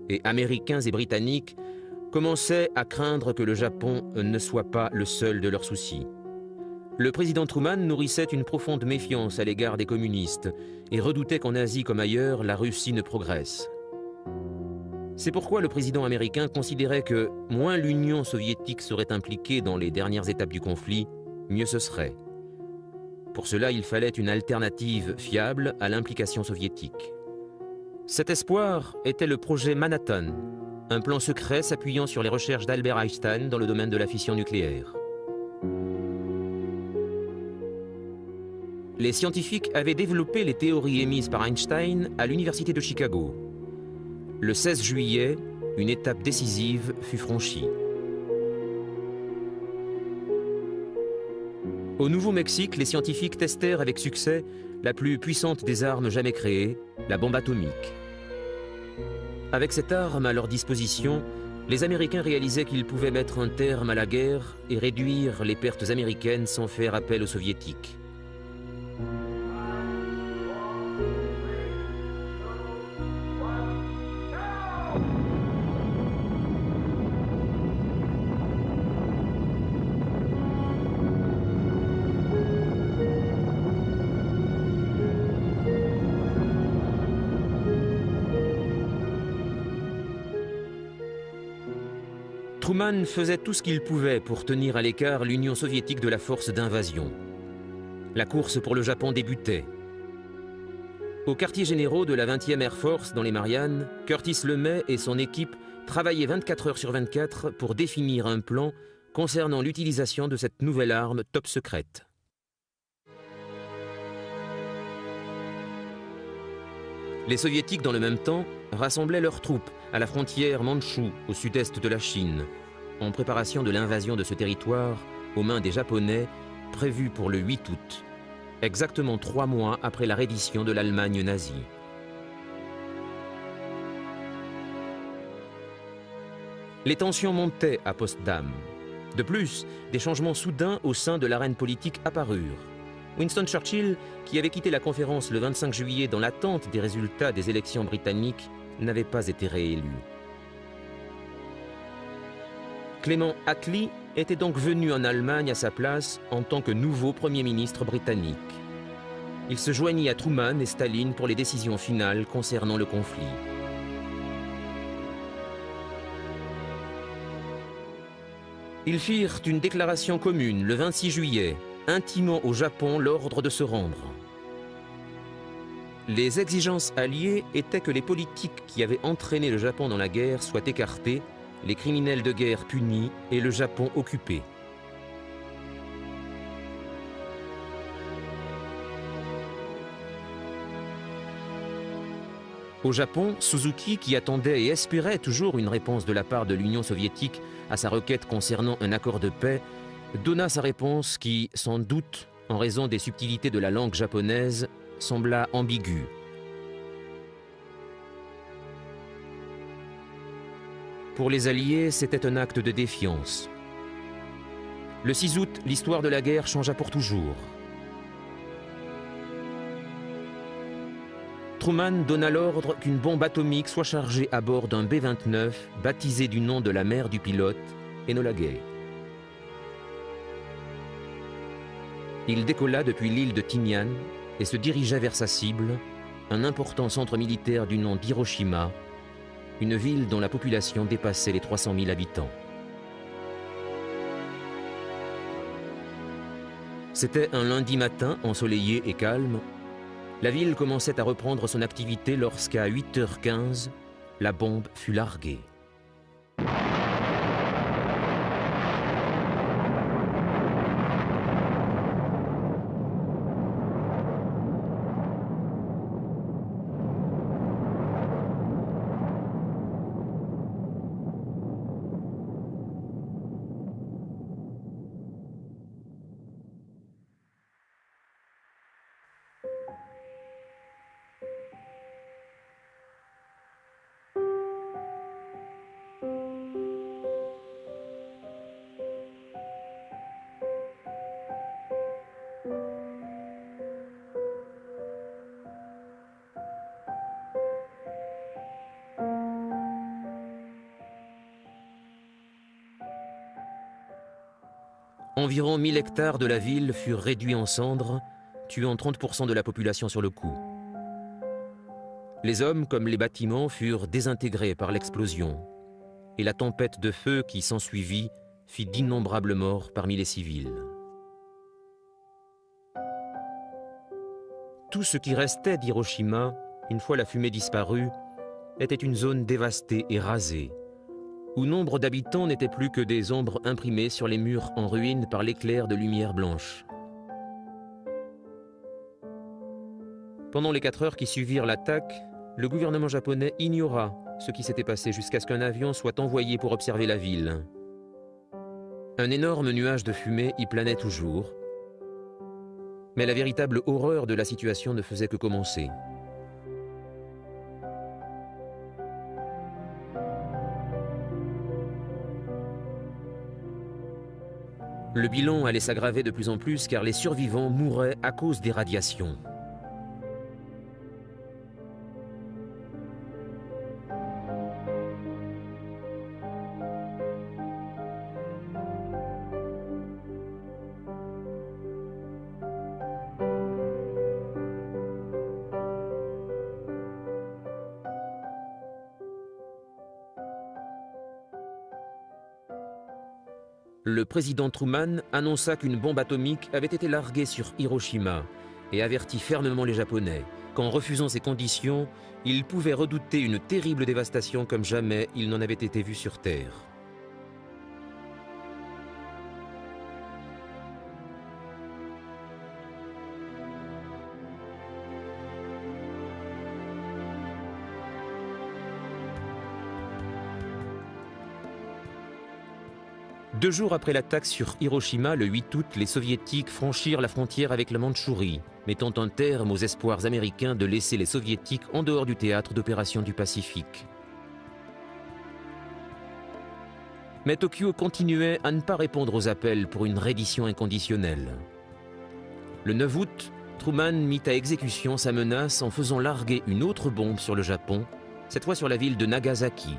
et Américains et Britanniques commençaient à craindre que le Japon ne soit pas le seul de leurs soucis. Le président Truman nourrissait une profonde méfiance à l'égard des communistes et redoutait qu'en Asie comme ailleurs, la Russie ne progresse. C'est pourquoi le président américain considérait que moins l'Union soviétique serait impliquée dans les dernières étapes du conflit, mieux ce serait. Pour cela, il fallait une alternative fiable à l'implication soviétique. Cet espoir était le projet Manhattan, un plan secret s'appuyant sur les recherches d'Albert Einstein dans le domaine de la fission nucléaire. Les scientifiques avaient développé les théories émises par Einstein à l'université de Chicago. Le 16 juillet, une étape décisive fut franchie. Au Nouveau-Mexique, les scientifiques testèrent avec succès la plus puissante des armes jamais créées, la bombe atomique. Avec cette arme à leur disposition, les Américains réalisaient qu'ils pouvaient mettre un terme à la guerre et réduire les pertes américaines sans faire appel aux Soviétiques. Truman faisait tout ce qu'il pouvait pour tenir à l'écart l'Union soviétique de la force d'invasion. La course pour le Japon débutait. Aux quartiers généraux de la 20e Air Force dans les Mariannes, Curtis LeMay et son équipe travaillaient 24 heures sur 24 pour définir un plan concernant l'utilisation de cette nouvelle arme top secrète. Les Soviétiques, dans le même temps, rassemblaient leurs troupes à la frontière mandchoue au sud-est de la Chine, en préparation de l'invasion de ce territoire aux mains des Japonais, prévue pour le 8 août, exactement 3 mois après la reddition de l'Allemagne nazie. Les tensions montaient à Potsdam. De plus, des changements soudains au sein de l'arène politique apparurent. Winston Churchill, qui avait quitté la conférence le 25 juillet dans l'attente des résultats des élections britanniques, n'avait pas été réélu. Clement Attlee était donc venu en Allemagne à sa place en tant que nouveau Premier ministre britannique. Il se joignit à Truman et Staline pour les décisions finales concernant le conflit. Ils firent une déclaration commune le 26 juillet, intimant au Japon l'ordre de se rendre. Les exigences alliées étaient que les politiques qui avaient entraîné le Japon dans la guerre soient écartés, les criminels de guerre punis et le Japon occupé. Au Japon, Suzuki, qui attendait et espérait toujours une réponse de la part de l'Union soviétique à sa requête concernant un accord de paix, donna sa réponse qui, sans doute, en raison des subtilités de la langue japonaise, sembla ambiguë. Pour les Alliés, c'était un acte de défiance. Le 6 août, l'histoire de la guerre changea pour toujours. Truman donna l'ordre qu'une bombe atomique soit chargée à bord d'un B-29, baptisé du nom de la mère du pilote, Enola Gay. Il décolla depuis l'île de Tinian et se dirigea vers sa cible, un important centre militaire du nom d'Hiroshima, une ville dont la population dépassait les 300 000 habitants. C'était un lundi matin ensoleillé et calme. La ville commençait à reprendre son activité lorsqu'à 8h15, la bombe fut larguée. Environ 1000 hectares de la ville furent réduits en cendres, tuant 30% de la population sur le coup. Les hommes comme les bâtiments furent désintégrés par l'explosion, et la tempête de feu qui s'ensuivit fit d'innombrables morts parmi les civils. Tout ce qui restait d'Hiroshima, une fois la fumée disparue, était une zone dévastée et rasée, où nombre d'habitants n'étaient plus que des ombres imprimées sur les murs en ruine par l'éclair de lumière blanche. Pendant les 4 heures qui suivirent l'attaque, le gouvernement japonais ignora ce qui s'était passé jusqu'à ce qu'un avion soit envoyé pour observer la ville. Un énorme nuage de fumée y planait toujours, mais la véritable horreur de la situation ne faisait que commencer. Le bilan allait s'aggraver de plus en plus car les survivants mouraient à cause des radiations. Le président Truman annonça qu'une bombe atomique avait été larguée sur Hiroshima et avertit fermement les Japonais qu'en refusant ces conditions, ils pouvaient redouter une terrible dévastation comme jamais il n'en avait été vu sur Terre. Deux jours après l'attaque sur Hiroshima, le 8 août, les Soviétiques franchirent la frontière avec la Mandchourie, mettant un terme aux espoirs américains de laisser les Soviétiques en dehors du théâtre d'opérations du Pacifique. Mais Tokyo continuait à ne pas répondre aux appels pour une reddition inconditionnelle. Le 9 août, Truman mit à exécution sa menace en faisant larguer une autre bombe sur le Japon, cette fois sur la ville de Nagasaki.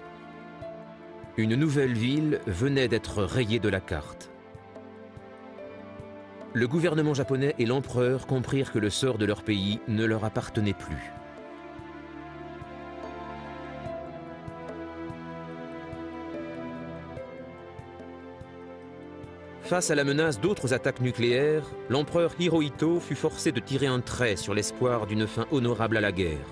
Une nouvelle ville venait d'être rayée de la carte. Le gouvernement japonais et l'empereur comprirent que le sort de leur pays ne leur appartenait plus. Face à la menace d'autres attaques nucléaires, l'empereur Hirohito fut forcé de tirer un trait sur l'espoir d'une fin honorable à la guerre.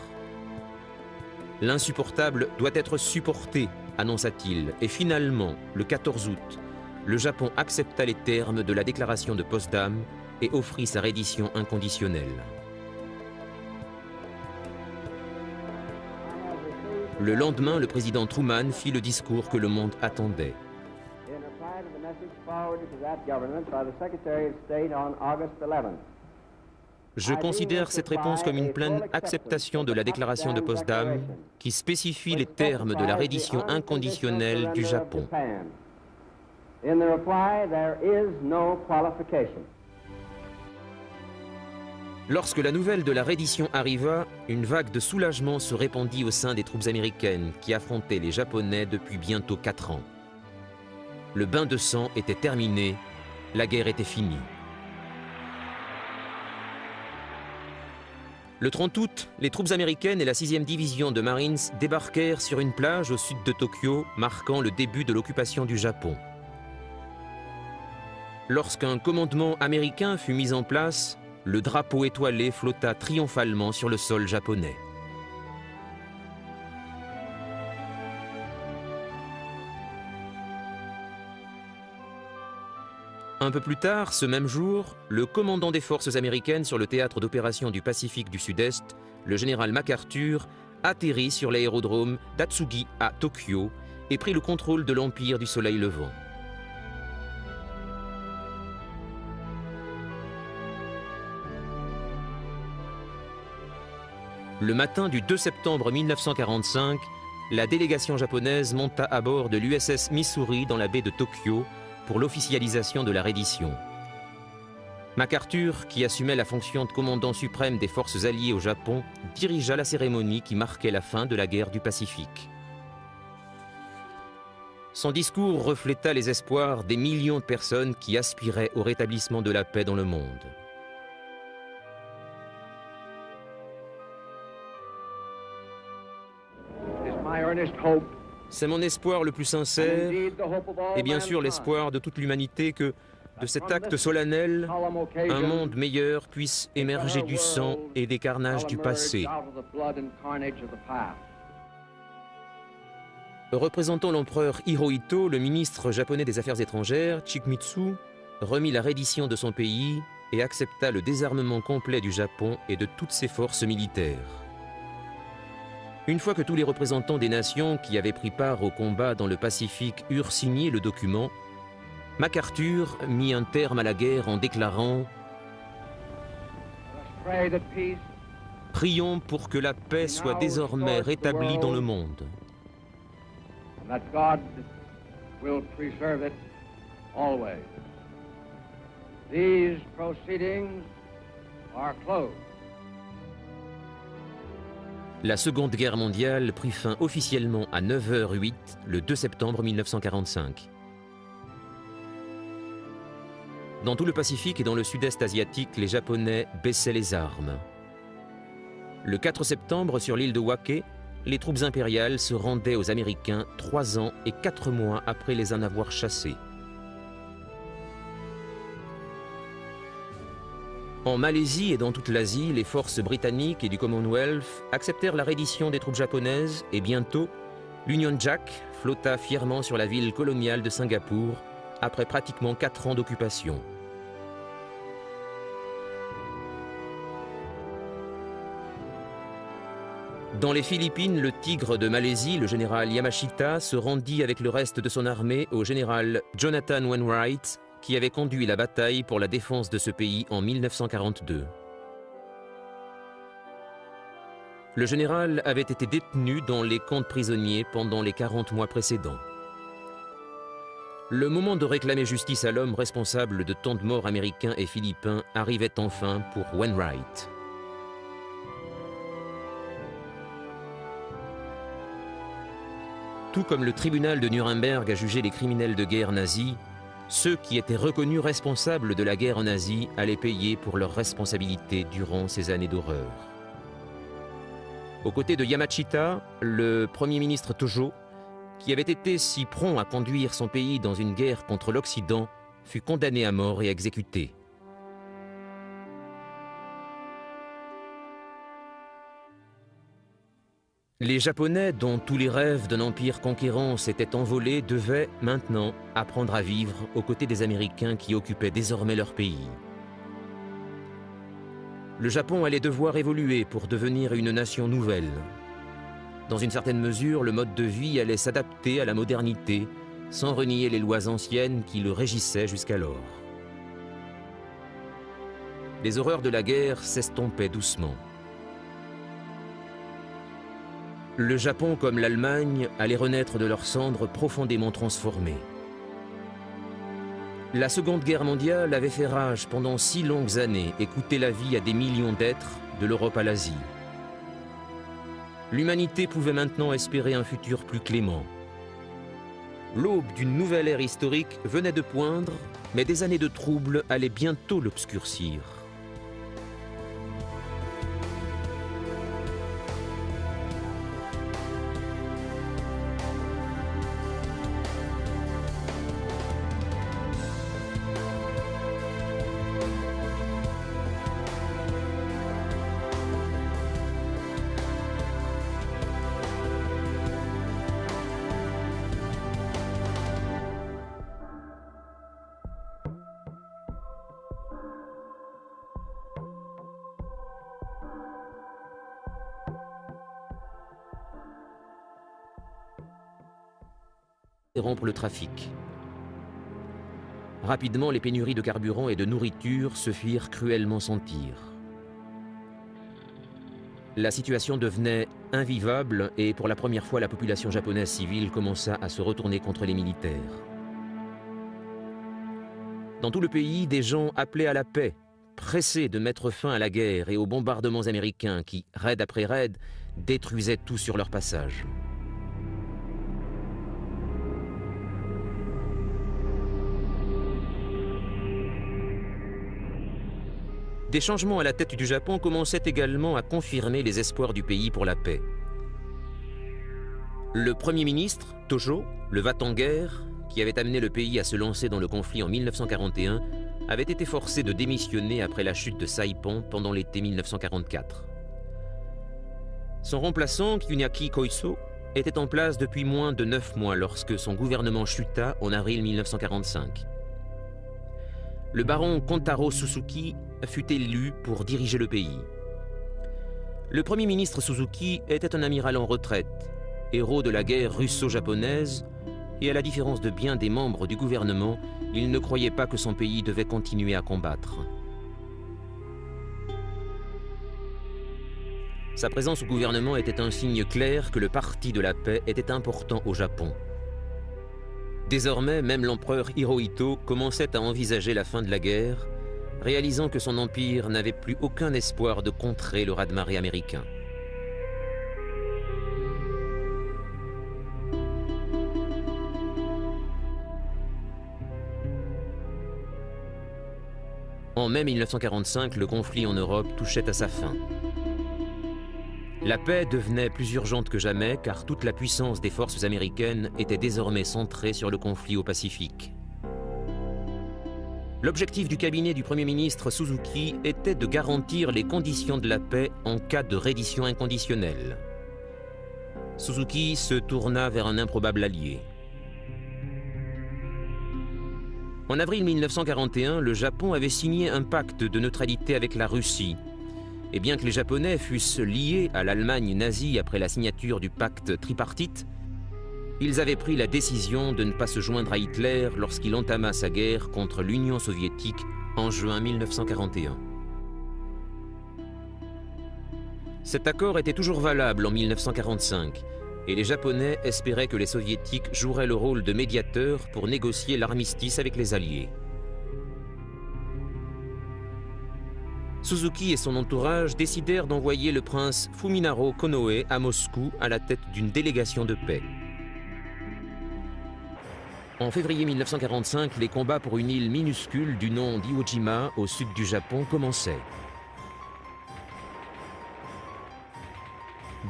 L'insupportable doit être supporté, annonça-t-il, et finalement, le 14 août, le Japon accepta les termes de la déclaration de Potsdam et offrit sa reddition inconditionnelle. Le lendemain, le président Truman fit le discours que le monde attendait. Je considère cette réponse comme une pleine acceptation de la déclaration de Potsdam qui spécifie les termes de la reddition inconditionnelle du Japon. Lorsque la nouvelle de la reddition arriva, une vague de soulagement se répandit au sein des troupes américaines qui affrontaient les Japonais depuis bientôt 4 ans. Le bain de sang était terminé, la guerre était finie. Le 30 août, les troupes américaines et la 6e division de Marines débarquèrent sur une plage au sud de Tokyo, marquant le début de l'occupation du Japon. Lorsqu'un commandement américain fut mis en place, le drapeau étoilé flotta triomphalement sur le sol japonais. Un peu plus tard, ce même jour, le commandant des forces américaines sur le théâtre d'opération du Pacifique du Sud-Est, le général MacArthur, atterrit sur l'aérodrome d'Atsugi à Tokyo et prit le contrôle de l'Empire du Soleil Levant. Le matin du 2 septembre 1945, la délégation japonaise monta à bord de l'USS Missouri dans la baie de Tokyo pour l'officialisation de la reddition. MacArthur, qui assumait la fonction de commandant suprême des forces alliées au Japon, dirigea la cérémonie qui marquait la fin de la guerre du Pacifique. Son discours refléta les espoirs des millions de personnes qui aspiraient au rétablissement de la paix dans le monde. C'est mon espoir le plus sincère, et bien sûr l'espoir de toute l'humanité que, de cet acte solennel, un monde meilleur puisse émerger du sang et des carnages du passé. Représentant l'empereur Hirohito, le ministre japonais des Affaires étrangères, Chikmitsu, remit la reddition de son pays et accepta le désarmement complet du Japon et de toutes ses forces militaires. Une fois que tous les représentants des nations qui avaient pris part au combat dans le Pacifique eurent signé le document, MacArthur mit un terme à la guerre en déclarant « Prions pour que la paix soit désormais rétablie dans le monde. » These proceedings are closed. La Seconde Guerre mondiale prit fin officiellement à 9h08 le 2 septembre 1945. Dans tout le Pacifique et dans le sud-est asiatique, les Japonais baissaient les armes. Le 4 septembre, sur l'île de Wake, les troupes impériales se rendaient aux Américains 3 ans et 4 mois après les en avoir chassés. En Malaisie et dans toute l'Asie, les forces britanniques et du Commonwealth acceptèrent la reddition des troupes japonaises et bientôt, l'Union Jack flotta fièrement sur la ville coloniale de Singapour après pratiquement 4 ans d'occupation. Dans les Philippines, le tigre de Malaisie, le général Yamashita, se rendit avec le reste de son armée au général Jonathan Wainwright, qui avait conduit la bataille pour la défense de ce pays en 1942. Le général avait été détenu dans les camps de prisonniers pendant les 40 mois précédents. Le moment de réclamer justice à l'homme responsable de tant de morts américains et philippins arrivait enfin pour Wainwright. Tout comme le tribunal de Nuremberg a jugé les criminels de guerre nazis, ceux qui étaient reconnus responsables de la guerre nazie allaient payer pour leurs responsabilités durant ces années d'horreur. Aux côtés de Yamashita, le Premier ministre Tojo, qui avait été si prompt à conduire son pays dans une guerre contre l'Occident, fut condamné à mort et exécuté. Les Japonais, dont tous les rêves d'un empire conquérant s'étaient envolés, devaient maintenant apprendre à vivre aux côtés des Américains qui occupaient désormais leur pays. Le Japon allait devoir évoluer pour devenir une nation nouvelle. Dans une certaine mesure, le mode de vie allait s'adapter à la modernité, sans renier les lois anciennes qui le régissaient jusqu'alors. Les horreurs de la guerre s'estompaient doucement. Le Japon, comme l'Allemagne, allait renaître de leurs cendres profondément transformées. La Seconde Guerre mondiale avait fait rage pendant 6 longues années et coûté la vie à des millions d'êtres de l'Europe à l'Asie. L'humanité pouvait maintenant espérer un futur plus clément. L'aube d'une nouvelle ère historique venait de poindre, mais des années de troubles allaient bientôt l'obscurcir. rompre le trafic. Rapidement, les pénuries de carburant et de nourriture se firent cruellement sentir. La situation devenait invivable et pour la première fois, la population japonaise civile commença à se retourner contre les militaires. Dans tout le pays, des gens appelaient à la paix, pressés de mettre fin à la guerre et aux bombardements américains qui, raid après raid, détruisaient tout sur leur passage. Des changements à la tête du Japon commençaient également à confirmer les espoirs du pays pour la paix. Le Premier ministre, Tojo, le va-t-en-guerre, qui avait amené le pays à se lancer dans le conflit en 1941, avait été forcé de démissionner après la chute de Saipan pendant l'été 1944. Son remplaçant, Kyunaki Koiso, était en place depuis moins de 9 mois lorsque son gouvernement chuta en avril 1945. Le baron Kontaro Suzuki fut élu pour diriger le pays. Le Premier ministre Suzuki était un amiral en retraite, héros de la guerre russo-japonaise, et à la différence de bien des membres du gouvernement, il ne croyait pas que son pays devait continuer à combattre. Sa présence au gouvernement était un signe clair que le parti de la paix était important au Japon. Désormais, même l'empereur Hirohito commençait à envisager la fin de la guerre, réalisant que son empire n'avait plus aucun espoir de contrer le raz-de-marée américain. En mai 1945, le conflit en Europe touchait à sa fin. La paix devenait plus urgente que jamais car toute la puissance des forces américaines était désormais centrée sur le conflit au Pacifique. L'objectif du cabinet du Premier ministre Suzuki était de garantir les conditions de la paix en cas de reddition inconditionnelle. Suzuki se tourna vers un improbable allié. En avril 1941, le Japon avait signé un pacte de neutralité avec la Russie. Et bien que les Japonais fussent liés à l'Allemagne nazie après la signature du pacte tripartite, ils avaient pris la décision de ne pas se joindre à Hitler lorsqu'il entama sa guerre contre l'Union soviétique en juin 1941. Cet accord était toujours valable en 1945, et les Japonais espéraient que les Soviétiques joueraient le rôle de médiateurs pour négocier l'armistice avec les Alliés. Suzuki et son entourage décidèrent d'envoyer le prince Fuminaro Konoe à Moscou à la tête d'une délégation de paix. En février 1945, les combats pour une île minuscule du nom d'Iwo Jima au sud du Japon commençaient.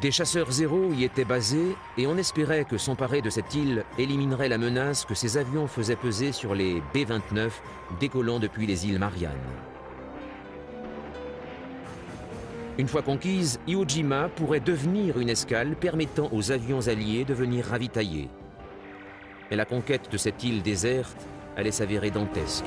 Des chasseurs zéro y étaient basés et on espérait que s'emparer de cette île éliminerait la menace que ces avions faisaient peser sur les B-29 décollant depuis les îles Mariannes. Une fois conquise, Iwo Jima pourrait devenir une escale permettant aux avions alliés de venir ravitailler. Et la conquête de cette île déserte allait s'avérer dantesque.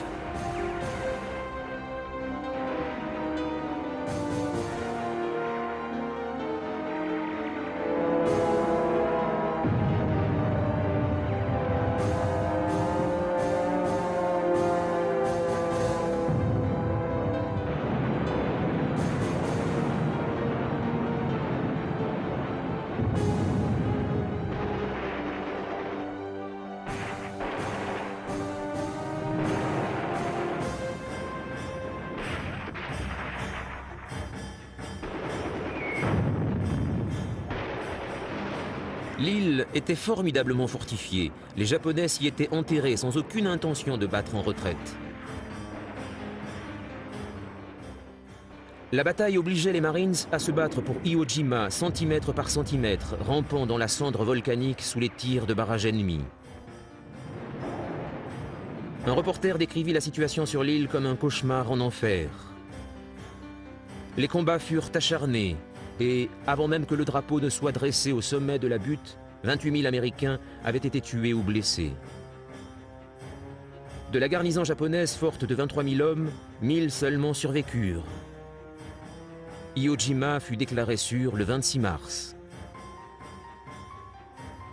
L'île était formidablement fortifiée. Les Japonais s'y étaient enterrés sans aucune intention de battre en retraite. La bataille obligeait les Marines à se battre pour Iwo Jima, centimètre par centimètre, rampant dans la cendre volcanique sous les tirs de barrages ennemis. Un reporter décrivit la situation sur l'île comme un cauchemar en enfer. Les combats furent acharnés. Et, avant même que le drapeau ne soit dressé au sommet de la butte, 28 000 Américains avaient été tués ou blessés. De la garnison japonaise forte de 23 000 hommes, 1000 seulement survécurent. Iwo Jima fut déclaré sûr le 26 mars.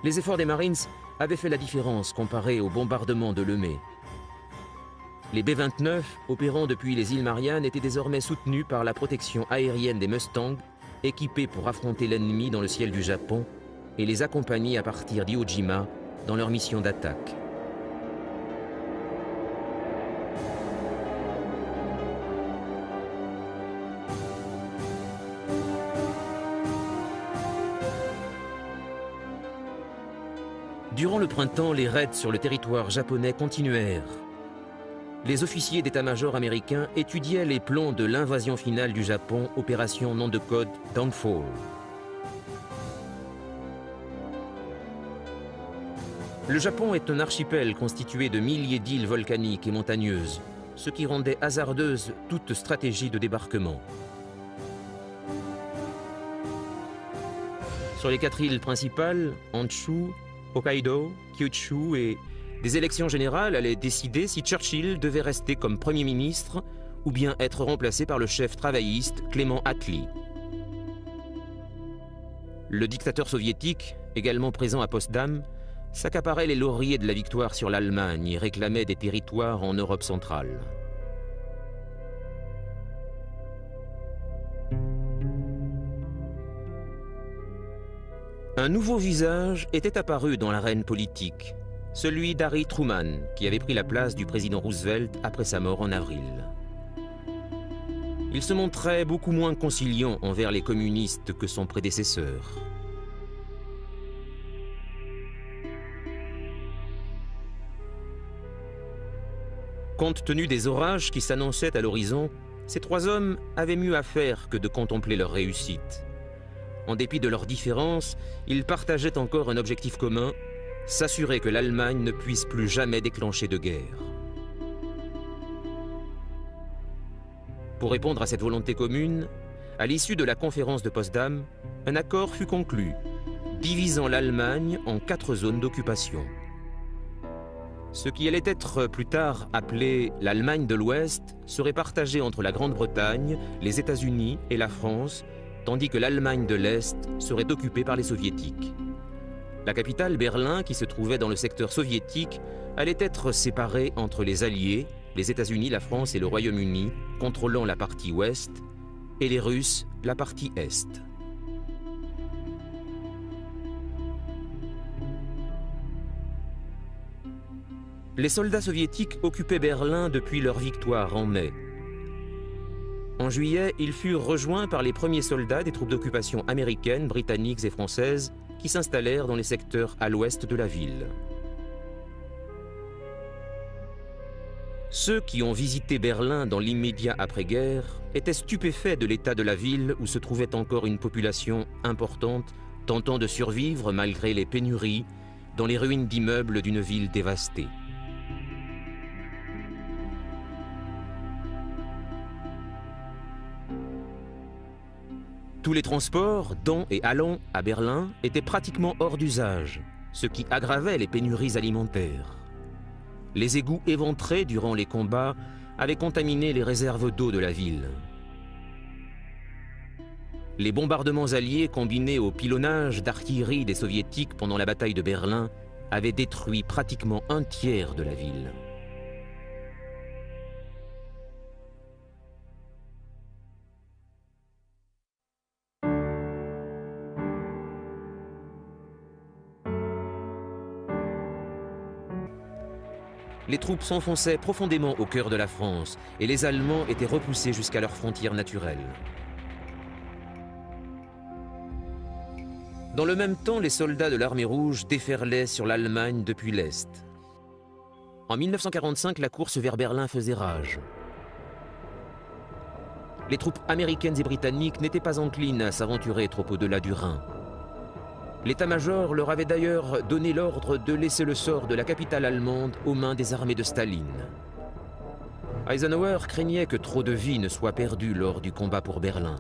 Les efforts des Marines avait fait la différence comparé au bombardement de Lemay. Les B-29, opérant depuis les îles Mariannes, étaient désormais soutenus par la protection aérienne des Mustangs, équipés pour affronter l'ennemi dans le ciel du Japon et les accompagner à partir d'Iwo Jima dans leur mission d'attaque. Durant le printemps, les raids sur le territoire japonais continuèrent. Les officiers d'état-major américains étudiaient les plans de l'invasion finale du Japon, opération nom de code Downfall. Le Japon est un archipel constitué de milliers d'îles volcaniques et montagneuses, ce qui rendait hasardeuse toute stratégie de débarquement. Sur les 4 îles principales, Honshu, Hokkaido, Kyushu, et des élections générales allaient décider si Churchill devait rester comme Premier ministre ou bien être remplacé par le chef travailliste Clément Attlee. Le dictateur soviétique, également présent à Potsdam, s'accaparait les lauriers de la victoire sur l'Allemagne et réclamait des territoires en Europe centrale. Un nouveau visage était apparu dans l'arène politique, celui d'Harry Truman, qui avait pris la place du président Roosevelt après sa mort en avril. Il se montrait beaucoup moins conciliant envers les communistes que son prédécesseur. Compte tenu des orages qui s'annonçaient à l'horizon, ces 3 hommes avaient mieux à faire que de contempler leur réussite. En dépit de leurs différences, ils partageaient encore un objectif commun, s'assurer que l'Allemagne ne puisse plus jamais déclencher de guerre. Pour répondre à cette volonté commune, à l'issue de la conférence de Potsdam, un accord fut conclu, divisant l'Allemagne en 4 zones d'occupation. Ce qui allait être plus tard appelé l'Allemagne de l'Ouest serait partagé entre la Grande-Bretagne, les États-Unis et la France, tandis que l'Allemagne de l'Est serait occupée par les Soviétiques. La capitale, Berlin, qui se trouvait dans le secteur soviétique, allait être séparée entre les Alliés, les États-Unis, la France et le Royaume-Uni, contrôlant la partie ouest, et les Russes, la partie est. Les soldats soviétiques occupaient Berlin depuis leur victoire en mai. En juillet, ils furent rejoints par les premiers soldats des troupes d'occupation américaines, britanniques et françaises qui s'installèrent dans les secteurs à l'ouest de la ville. Ceux qui ont visité Berlin dans l'immédiat après-guerre étaient stupéfaits de l'état de la ville où se trouvait encore une population importante tentant de survivre malgré les pénuries dans les ruines d'immeubles d'une ville dévastée. Tous les transports, dans et allant à Berlin, étaient pratiquement hors d'usage, ce qui aggravait les pénuries alimentaires. Les égouts éventrés durant les combats avaient contaminé les réserves d'eau de la ville. Les bombardements alliés combinés au pilonnage d'artillerie des soviétiques pendant la bataille de Berlin avaient détruit pratiquement un tiers de la ville. Les troupes s'enfonçaient profondément au cœur de la France et les Allemands étaient repoussés jusqu'à leurs frontières naturelles. Dans le même temps, les soldats de l'Armée rouge déferlaient sur l'Allemagne depuis l'Est. En 1945, la course vers Berlin faisait rage. Les troupes américaines et britanniques n'étaient pas enclines à s'aventurer trop au-delà du Rhin. L'état-major leur avait d'ailleurs donné l'ordre de laisser le sort de la capitale allemande aux mains des armées de Staline. Eisenhower craignait que trop de vies ne soient perdues lors du combat pour Berlin.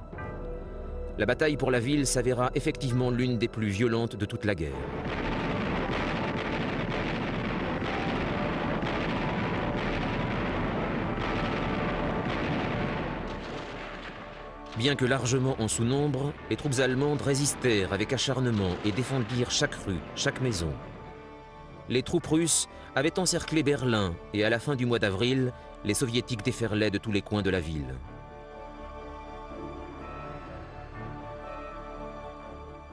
La bataille pour la ville s'avéra effectivement l'une des plus violentes de toute la guerre. Bien que largement en sous-nombre, les troupes allemandes résistèrent avec acharnement et défendirent chaque rue, chaque maison. les troupes russes avaient encerclé Berlin et à la fin du mois d'avril, les soviétiques déferlaient de tous les coins de la ville.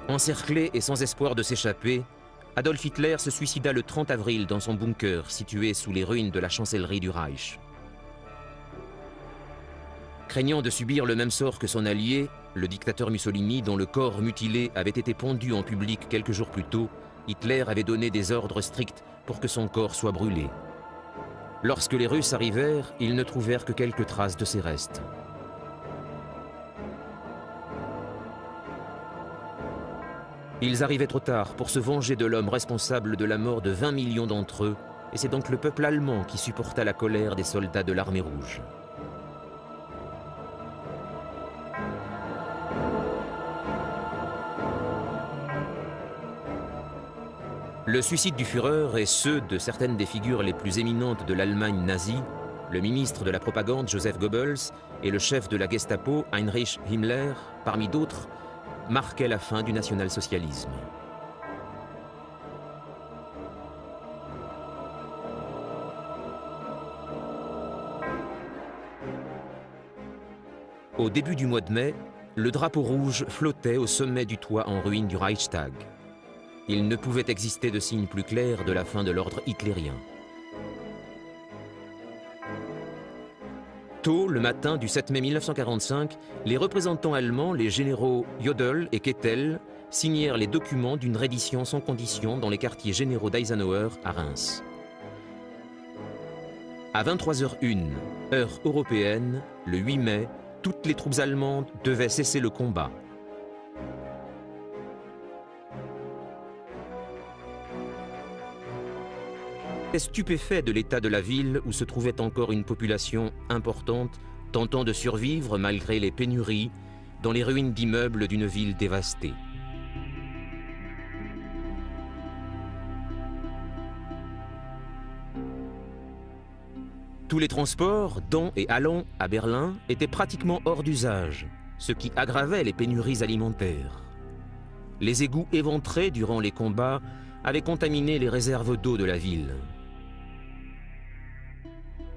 Encerclé et sans espoir de s'échapper, Adolf Hitler se suicida le 30 avril dans son bunker situé sous les ruines de la chancellerie du Reich. Craignant de subir le même sort que son allié, le dictateur Mussolini, dont le corps mutilé avait été pondu en public quelques jours plus tôt, Hitler avait donné des ordres stricts pour que son corps soit brûlé. Lorsque les Russes arrivèrent, ils ne trouvèrent que quelques traces de ses restes. Ils arrivaient trop tard pour se venger de l'homme responsable de la mort de 20 millions d'entre eux, et c'est donc le peuple allemand qui supporta la colère des soldats de l'Armée rouge. Le suicide du Führer et ceux de certaines des figures les plus éminentes de l'Allemagne nazie, le ministre de la propagande Joseph Goebbels et le chef de la Gestapo Heinrich Himmler, parmi d'autres, marquaient la fin du national-socialisme. Au début du mois de mai, le drapeau rouge flottait au sommet du toit en ruine du Reichstag. Il ne pouvait exister de signe plus clair de la fin de l'ordre hitlérien. Tôt, le matin du 7 mai 1945, les représentants allemands, les généraux Jodl et Kettel, signèrent les documents d'une reddition sans condition dans les quartiers généraux d'Eisenhower à Reims. À 23h01, heure européenne, le 8 mai, toutes les troupes allemandes devaient cesser le combat. Stupéfait de l'état de la ville où se trouvait encore une population importante, tentant de survivre malgré les pénuries, dans les ruines d'immeubles d'une ville dévastée. Tous les transports, dans et allant à Berlin, étaient pratiquement hors d'usage, ce qui aggravait les pénuries alimentaires. Les égouts éventrés durant les combats avaient contaminé les réserves d'eau de la ville.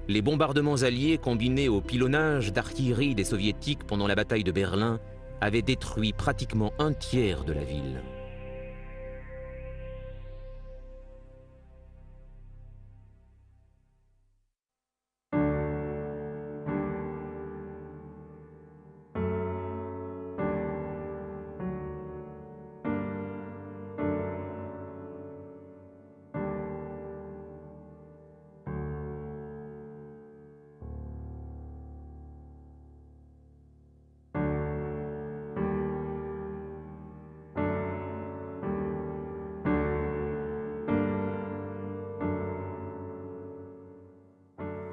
Les bombardements alliés combinés au pilonnage d'artillerie des soviétiques pendant la bataille de Berlin avaient détruit pratiquement un tiers de la ville.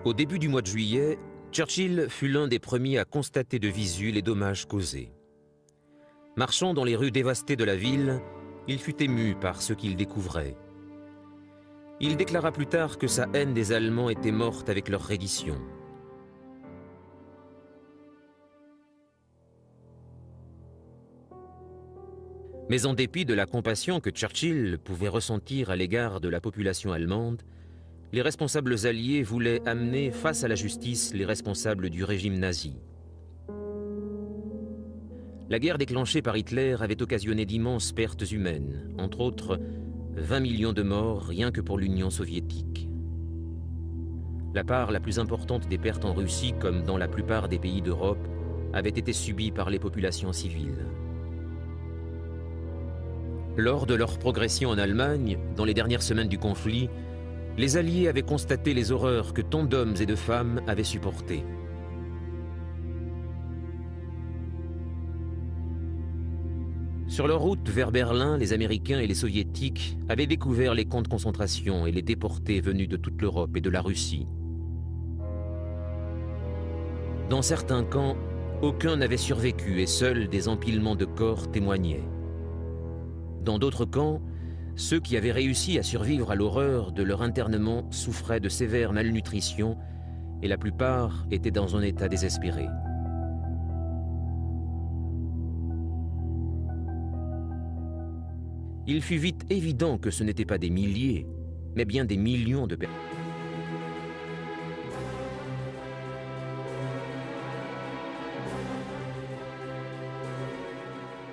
Au début du mois de juillet, Churchill fut l'un des premiers à constater de visu les dommages causés. Marchant dans les rues dévastées de la ville, il fut ému par ce qu'il découvrait. Il déclara plus tard que sa haine des Allemands était morte avec leur reddition. Mais en dépit de la compassion que Churchill pouvait ressentir à l'égard de la population allemande, les responsables alliés voulaient amener face à la justice les responsables du régime nazi. La guerre déclenchée par Hitler avait occasionné d'immenses pertes humaines, entre autres 20 millions de morts rien que pour l'Union soviétique. La part la plus importante des pertes en Russie, comme dans la plupart des pays d'Europe, avait été subie par les populations civiles. Lors de leur progression en Allemagne, dans les dernières semaines du conflit, les Alliés avaient constaté les horreurs que tant d'hommes et de femmes avaient supportées. Sur leur route vers Berlin, les Américains et les Soviétiques avaient découvert les camps de concentration et les déportés venus de toute l'Europe et de la Russie. Dans certains camps, aucun n'avait survécu et seuls des empilements de corps témoignaient. Dans d'autres camps, ceux qui avaient réussi à survivre à l'horreur de leur internement souffraient de sévère malnutrition et la plupart étaient dans un état désespéré. Il fut vite évident que ce n'étaient pas des milliers, mais bien des millions de personnes.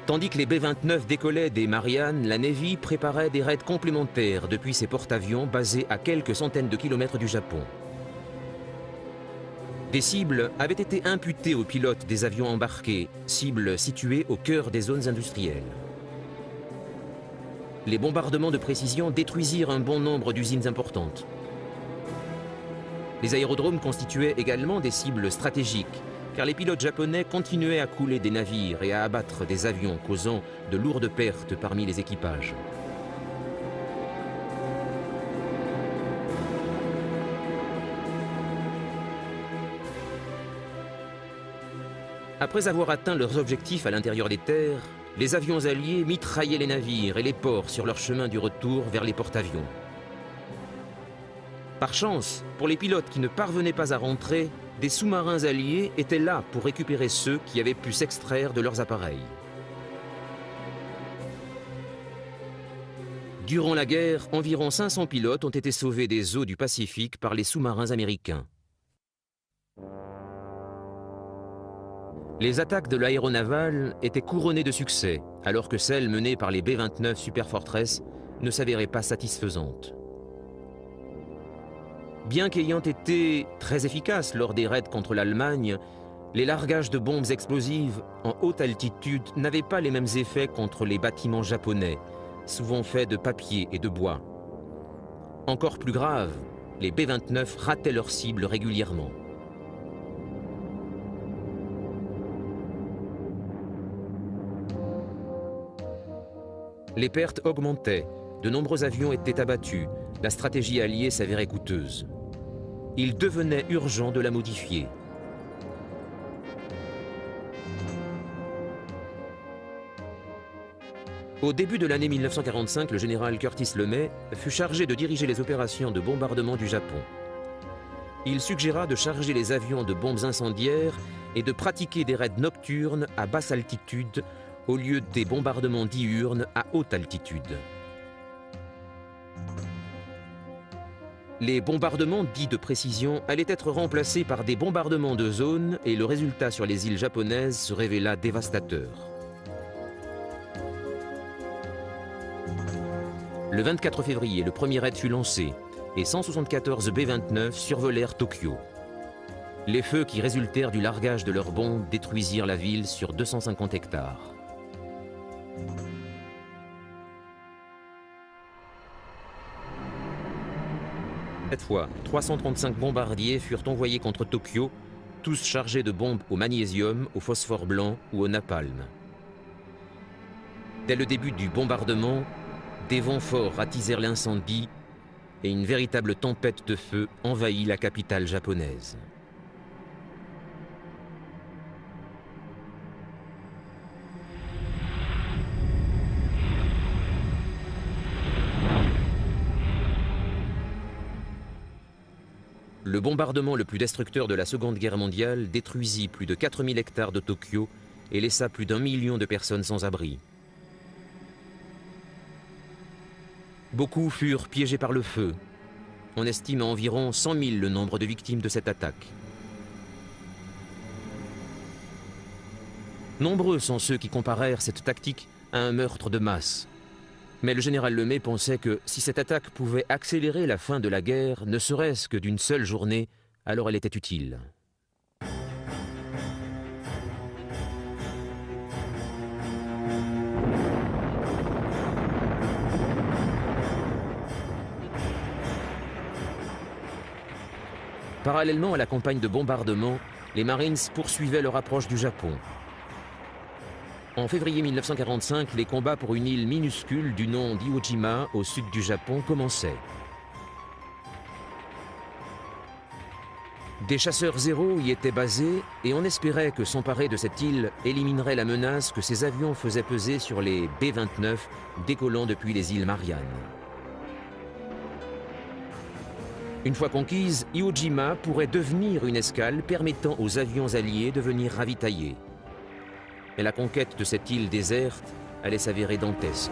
Tandis que les B-29 décollaient des Mariannes, la Navy préparait des raids complémentaires depuis ses porte-avions basés à quelques centaines de kilomètres du Japon. Des cibles avaient été imputées aux pilotes des avions embarqués, cibles situées au cœur des zones industrielles. Les bombardements de précision détruisirent un bon nombre d'usines importantes. Les aérodromes constituaient également des cibles stratégiques, car les pilotes japonais continuaient à couler des navires et à abattre des avions, causant de lourdes pertes parmi les équipages. Après avoir atteint leurs objectifs à l'intérieur des terres, les avions alliés mitraillaient les navires et les ports sur leur chemin du retour vers les porte-avions. Par chance, pour les pilotes qui ne parvenaient pas à rentrer, des sous-marins alliés étaient là pour récupérer ceux qui avaient pu s'extraire de leurs appareils. Durant la guerre, environ 500 pilotes ont été sauvés des eaux du Pacifique par les sous-marins américains. Les attaques de l'aéronaval étaient couronnées de succès, alors que celles menées par les B-29 Superfortress ne s'avéraient pas satisfaisantes. Bien qu'ayant été très efficaces lors des raids contre l'Allemagne, les largages de bombes explosives en haute altitude n'avaient pas les mêmes effets contre les bâtiments japonais, souvent faits de papier et de bois. Encore plus grave, les B-29 rataient leurs cibles régulièrement. Les pertes augmentaient, de nombreux avions étaient abattus, la stratégie alliée s'avérait coûteuse. Il devenait urgent de la modifier. Au début de l'année 1945, le général Curtis LeMay fut chargé de diriger les opérations de bombardement du Japon. Il suggéra de charger les avions de bombes incendiaires et de pratiquer des raids nocturnes à basse altitude au lieu des bombardements diurnes à haute altitude. Les bombardements dits de précision allaient être remplacés par des bombardements de zone et le résultat sur les îles japonaises se révéla dévastateur. Le 24 février, le premier raid fut lancé et 174 B-29 survolèrent Tokyo. Les feux qui résultèrent du largage de leurs bombes détruisirent la ville sur 250 hectares. Cette fois, 335 bombardiers furent envoyés contre Tokyo, tous chargés de bombes au magnésium, au phosphore blanc ou au napalm. Dès le début du bombardement, des vents forts attisèrent l'incendie et une véritable tempête de feu envahit la capitale japonaise. Le bombardement le plus destructeur de la Seconde Guerre mondiale détruisit plus de 4000 hectares de Tokyo et laissa plus d'1 million de personnes sans abri. Beaucoup furent piégés par le feu. On estime à environ 100 000 le nombre de victimes de cette attaque. Nombreux sont ceux qui comparèrent cette tactique à un meurtre de masse. Mais le général LeMay pensait que si cette attaque pouvait accélérer la fin de la guerre, ne serait-ce que d'une seule journée, alors elle était utile. Parallèlement à la campagne de bombardement, les Marines poursuivaient leur approche du Japon. En février 1945, les combats pour une île minuscule du nom d'Iwo Jima, au sud du Japon, commençaient. Des chasseurs zéro y étaient basés et on espérait que s'emparer de cette île éliminerait la menace que ces avions faisaient peser sur les B-29 décollant depuis les îles Mariannes. Une fois conquise, Iwo Jima pourrait devenir une escale permettant aux avions alliés de venir ravitailler. Mais la conquête de cette île déserte allait s'avérer dantesque.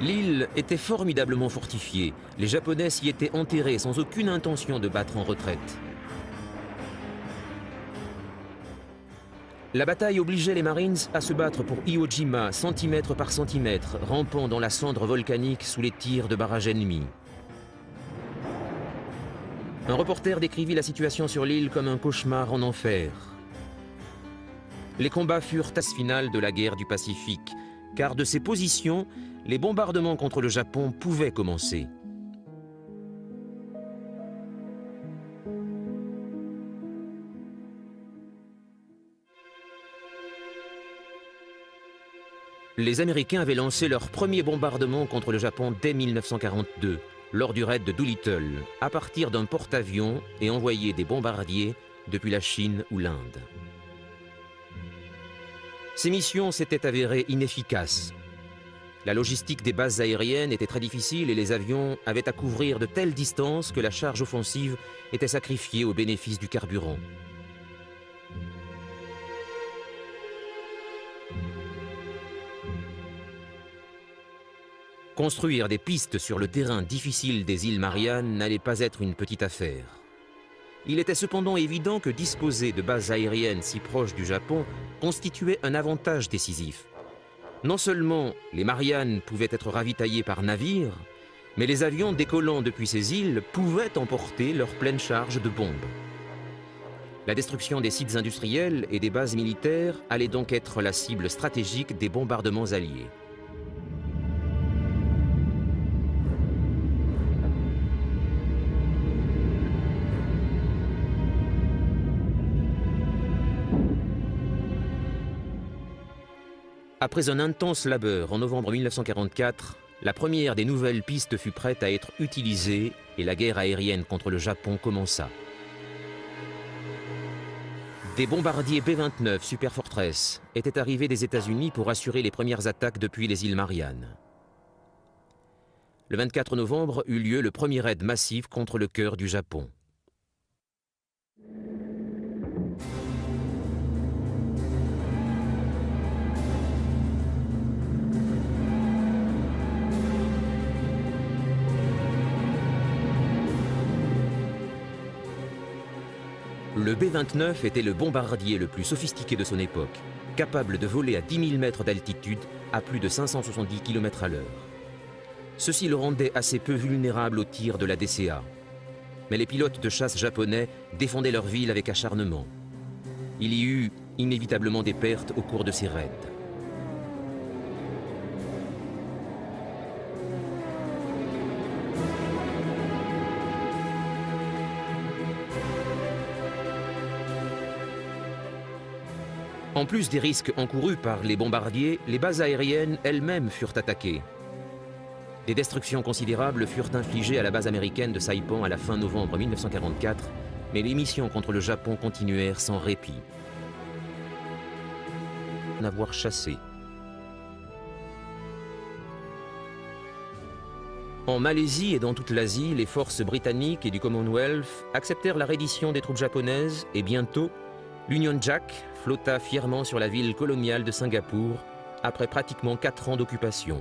L'île était formidablement fortifiée. Les Japonais s'y étaient enterrés sans aucune intention de battre en retraite. La bataille obligeait les Marines à se battre pour Iwo Jima, centimètre par centimètre, rampant dans la cendre volcanique sous les tirs de barrages ennemis. Un reporter décrivit la situation sur l'île comme un cauchemar en enfer. Les combats furent la phase finale de la guerre du Pacifique, car de ces positions, les bombardements contre le Japon pouvaient commencer. Les Américains avaient lancé leur premier bombardement contre le Japon dès 1942, lors du raid de Doolittle, à partir d'un porte-avions et envoyé des bombardiers depuis la Chine ou l'Inde. Ces missions s'étaient avérées inefficaces. La logistique des bases aériennes était très difficile et les avions avaient à couvrir de telles distances que la charge offensive était sacrifiée au bénéfice du carburant. Construire des pistes sur le terrain difficile des îles Mariannes n'allait pas être une petite affaire. Il était cependant évident que disposer de bases aériennes si proches du Japon constituait un avantage décisif. Non seulement les Mariannes pouvaient être ravitaillées par navire, mais les avions décollant depuis ces îles pouvaient emporter leur pleine charge de bombes. La destruction des sites industriels et des bases militaires allait donc être la cible stratégique des bombardements alliés. Après un intense labeur en novembre 1944, la première des nouvelles pistes fut prête à être utilisée et la guerre aérienne contre le Japon commença. Des bombardiers B-29 Super Fortress étaient arrivés des États-Unis pour assurer les premières attaques depuis les îles Mariannes. Le 24 novembre eut lieu le premier raid massif contre le cœur du Japon. Le B-29 était le bombardier le plus sophistiqué de son époque, capable de voler à 10 000 mètres d'altitude à plus de 570 km à l'heure. Ceci le rendait assez peu vulnérable aux tirs de la DCA. Mais les pilotes de chasse japonais défendaient leur ville avec acharnement. Il y eut inévitablement des pertes au cours de ces raids. En plus des risques encourus par les bombardiers, les bases aériennes elles-mêmes furent attaquées. Des destructions considérables furent infligées à la base américaine de Saipan à la fin novembre 1944, mais les missions contre le Japon continuèrent sans répit. N'avoir chassé. En Malaisie et dans toute l'Asie, les forces britanniques et du Commonwealth acceptèrent la reddition des troupes japonaises et bientôt, l'Union Jack flotta fièrement sur la ville coloniale de Singapour après pratiquement 4 ans d'occupation.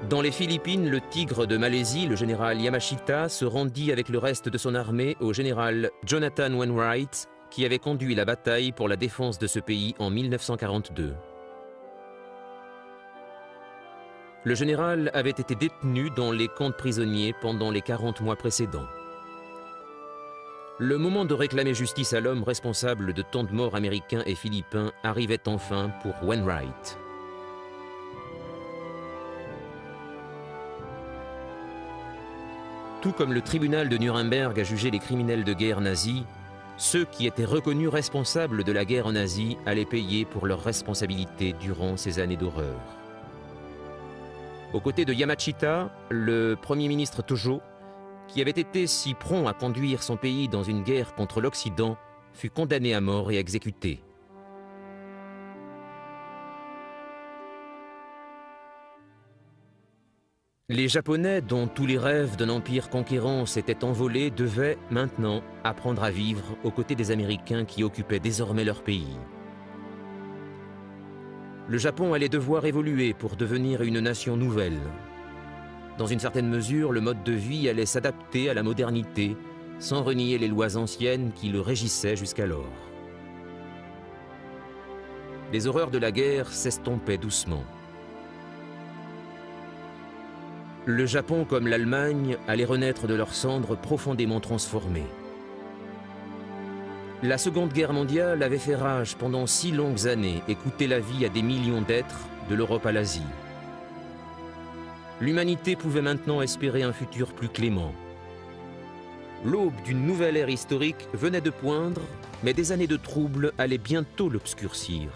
Dans les Philippines, le tigre de Malaisie, le général Yamashita, se rendit avec le reste de son armée au général Jonathan Wainwright, qui avait conduit la bataille pour la défense de ce pays en 1942. Le général avait été détenu dans les camps de prisonniers pendant les 40 mois précédents. Le moment de réclamer justice à l'homme responsable de tant de morts américains et philippins arrivait enfin pour Wainwright. Tout comme le tribunal de Nuremberg a jugé les criminels de guerre nazis, ceux qui étaient reconnus responsables de la guerre en Asie allaient payer pour leurs responsabilités durant ces années d'horreur. Aux côtés de Yamashita, le Premier ministre Tojo, qui avait été si prompt à conduire son pays dans une guerre contre l'Occident, fut condamné à mort et exécuté. Les Japonais, dont tous les rêves d'un empire conquérant s'étaient envolés, devaient maintenant apprendre à vivre aux côtés des Américains qui occupaient désormais leur pays. Le Japon allait devoir évoluer pour devenir une nation nouvelle. Dans une certaine mesure, le mode de vie allait s'adapter à la modernité, sans renier les lois anciennes qui le régissaient jusqu'alors. Les horreurs de la guerre s'estompaient doucement. Le Japon, comme l'Allemagne, allait renaître de leurs cendres profondément transformées. La Seconde Guerre mondiale avait fait rage pendant 6 longues années et coûté la vie à des millions d'êtres de l'Europe à l'Asie. L'humanité pouvait maintenant espérer un futur plus clément. L'aube d'une nouvelle ère historique venait de poindre, mais des années de troubles allaient bientôt l'obscurcir.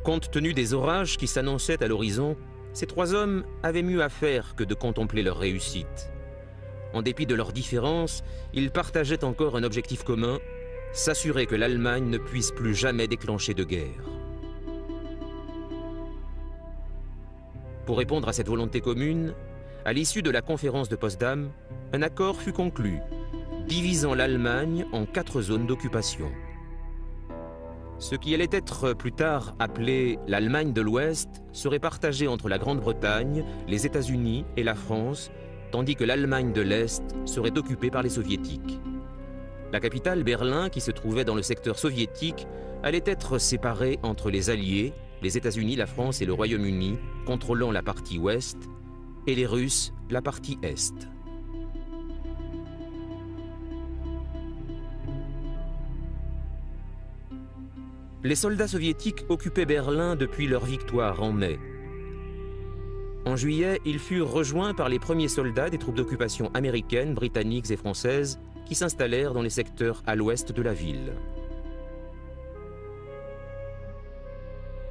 Compte tenu des orages qui s'annonçaient à l'horizon, ces 3 hommes avaient mieux à faire que de contempler leur réussite. En dépit de leurs différences, ils partageaient encore un objectif commun, s'assurer que l'Allemagne ne puisse plus jamais déclencher de guerre. Pour répondre à cette volonté commune, à l'issue de la conférence de Potsdam, un accord fut conclu, divisant l'Allemagne en 4 zones d'occupation. Ce qui allait être plus tard appelé l'Allemagne de l'Ouest serait partagé entre la Grande-Bretagne, les États-Unis et la France, tandis que l'Allemagne de l'Est serait occupée par les Soviétiques. La capitale, Berlin, qui se trouvait dans le secteur soviétique, allait être séparée entre les Alliés, les États-Unis, la France et le Royaume-Uni, contrôlant la partie Ouest, et les Russes, la partie Est. Les soldats soviétiques occupaient Berlin depuis leur victoire en mai. En juillet, ils furent rejoints par les premiers soldats des troupes d'occupation américaines, britanniques et françaises qui s'installèrent dans les secteurs à l'ouest de la ville.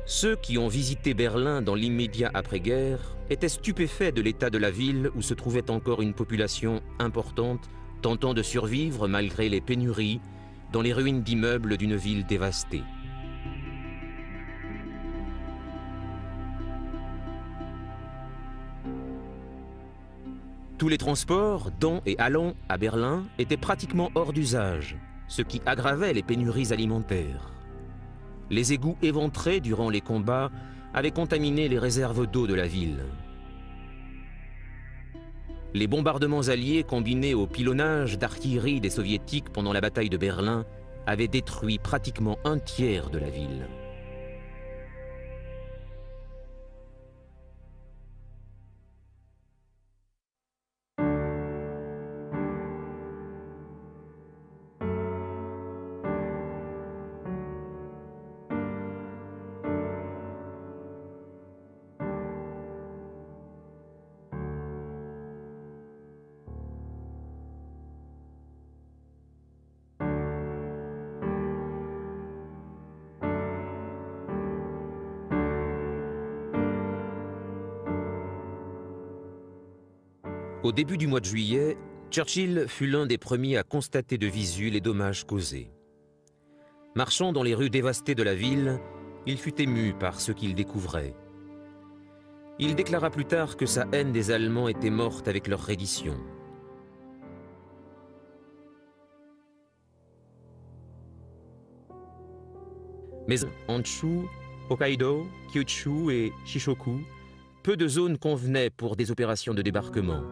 Ceux qui ont visité Berlin dans l'immédiat après-guerre étaient stupéfaits de l'état de la ville où se trouvait encore une population importante tentant de survivre malgré les pénuries dans les ruines d'immeubles d'une ville dévastée. Tous les transports dans et allant à Berlin étaient pratiquement hors d'usage, ce qui aggravait les pénuries alimentaires. Les égouts éventrés durant les combats avaient contaminé les réserves d'eau de la ville. Les bombardements alliés combinés au pilonnage d'artillerie des soviétiques pendant la bataille de Berlin avaient détruit pratiquement un tiers de la ville. Au début du mois de juillet, Churchill fut l'un des premiers à constater de visu les dommages causés. Marchant dans les rues dévastées de la ville, il fut ému par ce qu'il découvrait. Il déclara plus tard que sa haine des Allemands était morte avec leur reddition. Mais Honshu, Hokkaido, Kyushu et Shishoku, peu de zones convenaient pour des opérations de débarquement.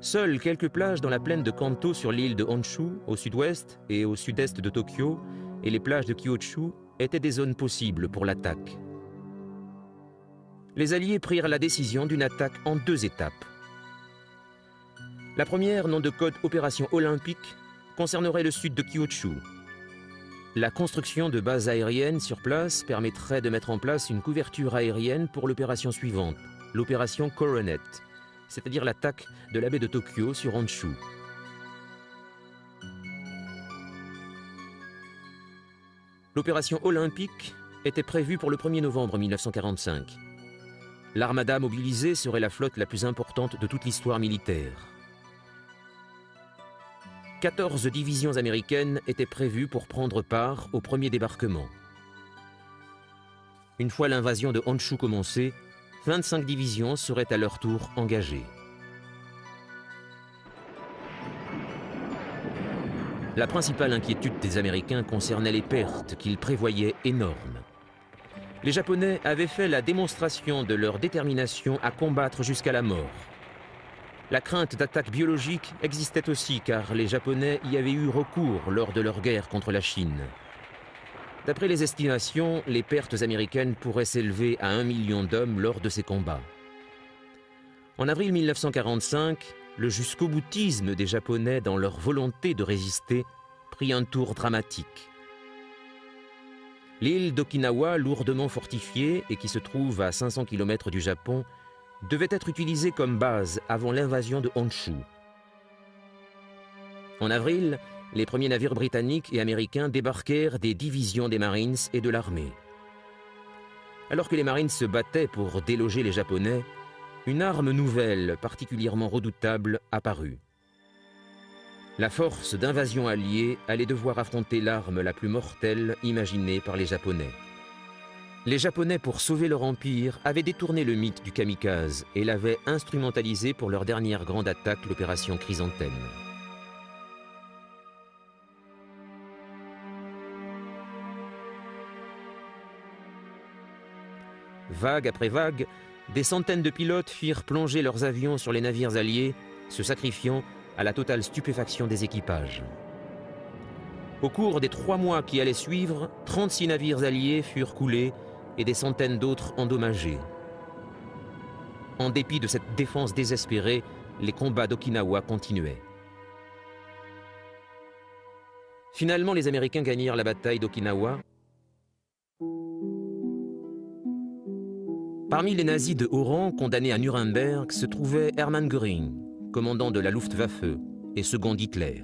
Seules quelques plages dans la plaine de Kanto sur l'île de Honshu, au sud-ouest et au sud-est de Tokyo, et les plages de Kyushu étaient des zones possibles pour l'attaque. Les Alliés prirent la décision d'une attaque en 2 étapes. La première, nom de code Opération Olympique, concernerait le sud de Kyushu. La construction de bases aériennes sur place permettrait de mettre en place une couverture aérienne pour l'opération suivante, l'opération Coronet, c'est-à-dire l'attaque de la baie de Tokyo sur Honshu. L'opération olympique était prévue pour le 1er novembre 1945. L'armada mobilisée serait la flotte la plus importante de toute l'histoire militaire. 14 divisions américaines étaient prévues pour prendre part au premier débarquement. Une fois l'invasion de Honshu commencée, 25 divisions seraient à leur tour engagées. La principale inquiétude des Américains concernait les pertes qu'ils prévoyaient énormes. Les Japonais avaient fait la démonstration de leur détermination à combattre jusqu'à la mort. La crainte d'attaque biologique existait aussi car les Japonais y avaient eu recours lors de leur guerre contre la Chine. D'après les estimations, les pertes américaines pourraient s'élever à 1 million d'hommes lors de ces combats. En avril 1945, le jusqu'au-boutisme des Japonais dans leur volonté de résister prit un tour dramatique. L'île d'Okinawa, lourdement fortifiée et qui se trouve à 500 km du Japon, devait être utilisée comme base avant l'invasion de Honshu. En avril, les premiers navires britanniques et américains débarquèrent des divisions des Marines et de l'armée. Alors que les Marines se battaient pour déloger les Japonais, une arme nouvelle, particulièrement redoutable, apparut. La force d'invasion alliée allait devoir affronter l'arme la plus mortelle imaginée par les Japonais. Les Japonais, pour sauver leur empire, avaient détourné le mythe du kamikaze et l'avaient instrumentalisé pour leur dernière grande attaque, l'opération Chrysanthème. Vague après vague, des centaines de pilotes firent plonger leurs avions sur les navires alliés, se sacrifiant à la totale stupéfaction des équipages. Au cours des 3 mois qui allaient suivre, 36 navires alliés furent coulés et des centaines d'autres endommagés. En dépit de cette défense désespérée, les combats d'Okinawa continuaient. Finalement, les Américains gagnèrent la bataille d'Okinawa. Parmi les nazis de haut rang condamnés à Nuremberg se trouvait Hermann Göring, commandant de la Luftwaffe et second d'Hitler.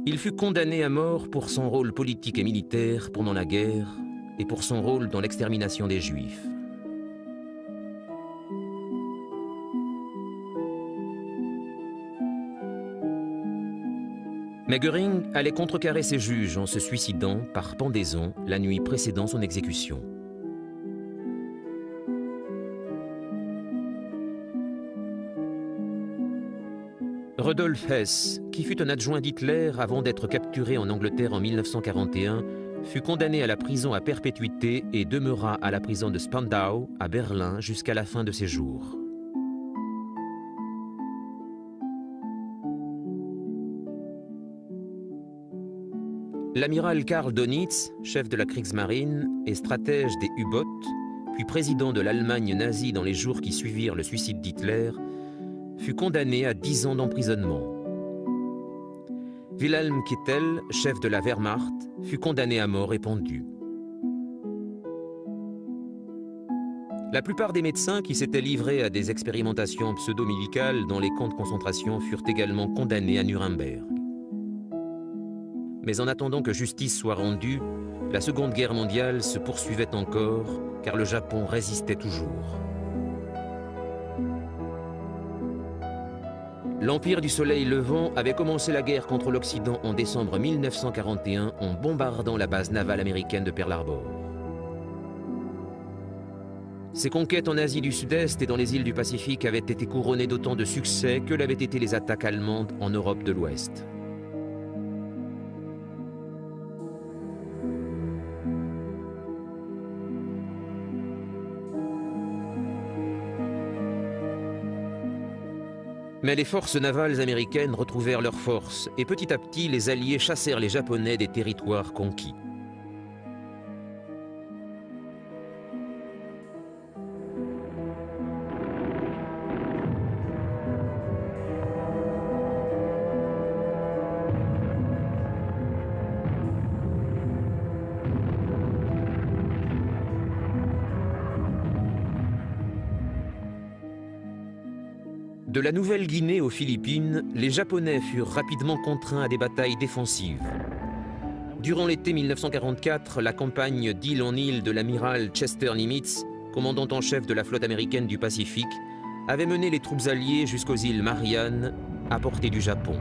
Il fut condamné à mort pour son rôle politique et militaire pendant la guerre et pour son rôle dans l'extermination des Juifs. Mais Göring allait contrecarrer ses juges en se suicidant par pendaison la nuit précédant son exécution. Rudolf Hess, qui fut un adjoint d'Hitler avant d'être capturé en Angleterre en 1941, fut condamné à la prison à perpétuité et demeura à la prison de Spandau, à Berlin, jusqu'à la fin de ses jours. L'amiral Karl Dönitz, chef de la Kriegsmarine et stratège des U-boats, puis président de l'Allemagne nazie dans les jours qui suivirent le suicide d'Hitler, fut condamné à 10 ans d'emprisonnement. Wilhelm Keitel, chef de la Wehrmacht, fut condamné à mort et pendu. La plupart des médecins qui s'étaient livrés à des expérimentations pseudo-médicales dans les camps de concentration furent également condamnés à Nuremberg. Mais en attendant que justice soit rendue, la Seconde Guerre mondiale se poursuivait encore, car le Japon résistait toujours. L'Empire du Soleil Levant avait commencé la guerre contre l'Occident en décembre 1941 en bombardant la base navale américaine de Pearl Harbor. Ses conquêtes en Asie du Sud-Est et dans les îles du Pacifique avaient été couronnées d'autant de succès que l'avaient été les attaques allemandes en Europe de l'Ouest. Mais les forces navales américaines retrouvèrent leurs forces et petit à petit, les Alliés chassèrent les Japonais des territoires conquis. De la Nouvelle-Guinée aux Philippines, les Japonais furent rapidement contraints à des batailles défensives. Durant l'été 1944, la campagne d'île en île de l'amiral Chester Nimitz, commandant en chef de la flotte américaine du Pacifique, avait mené les troupes alliées jusqu'aux îles Mariannes, à portée du Japon.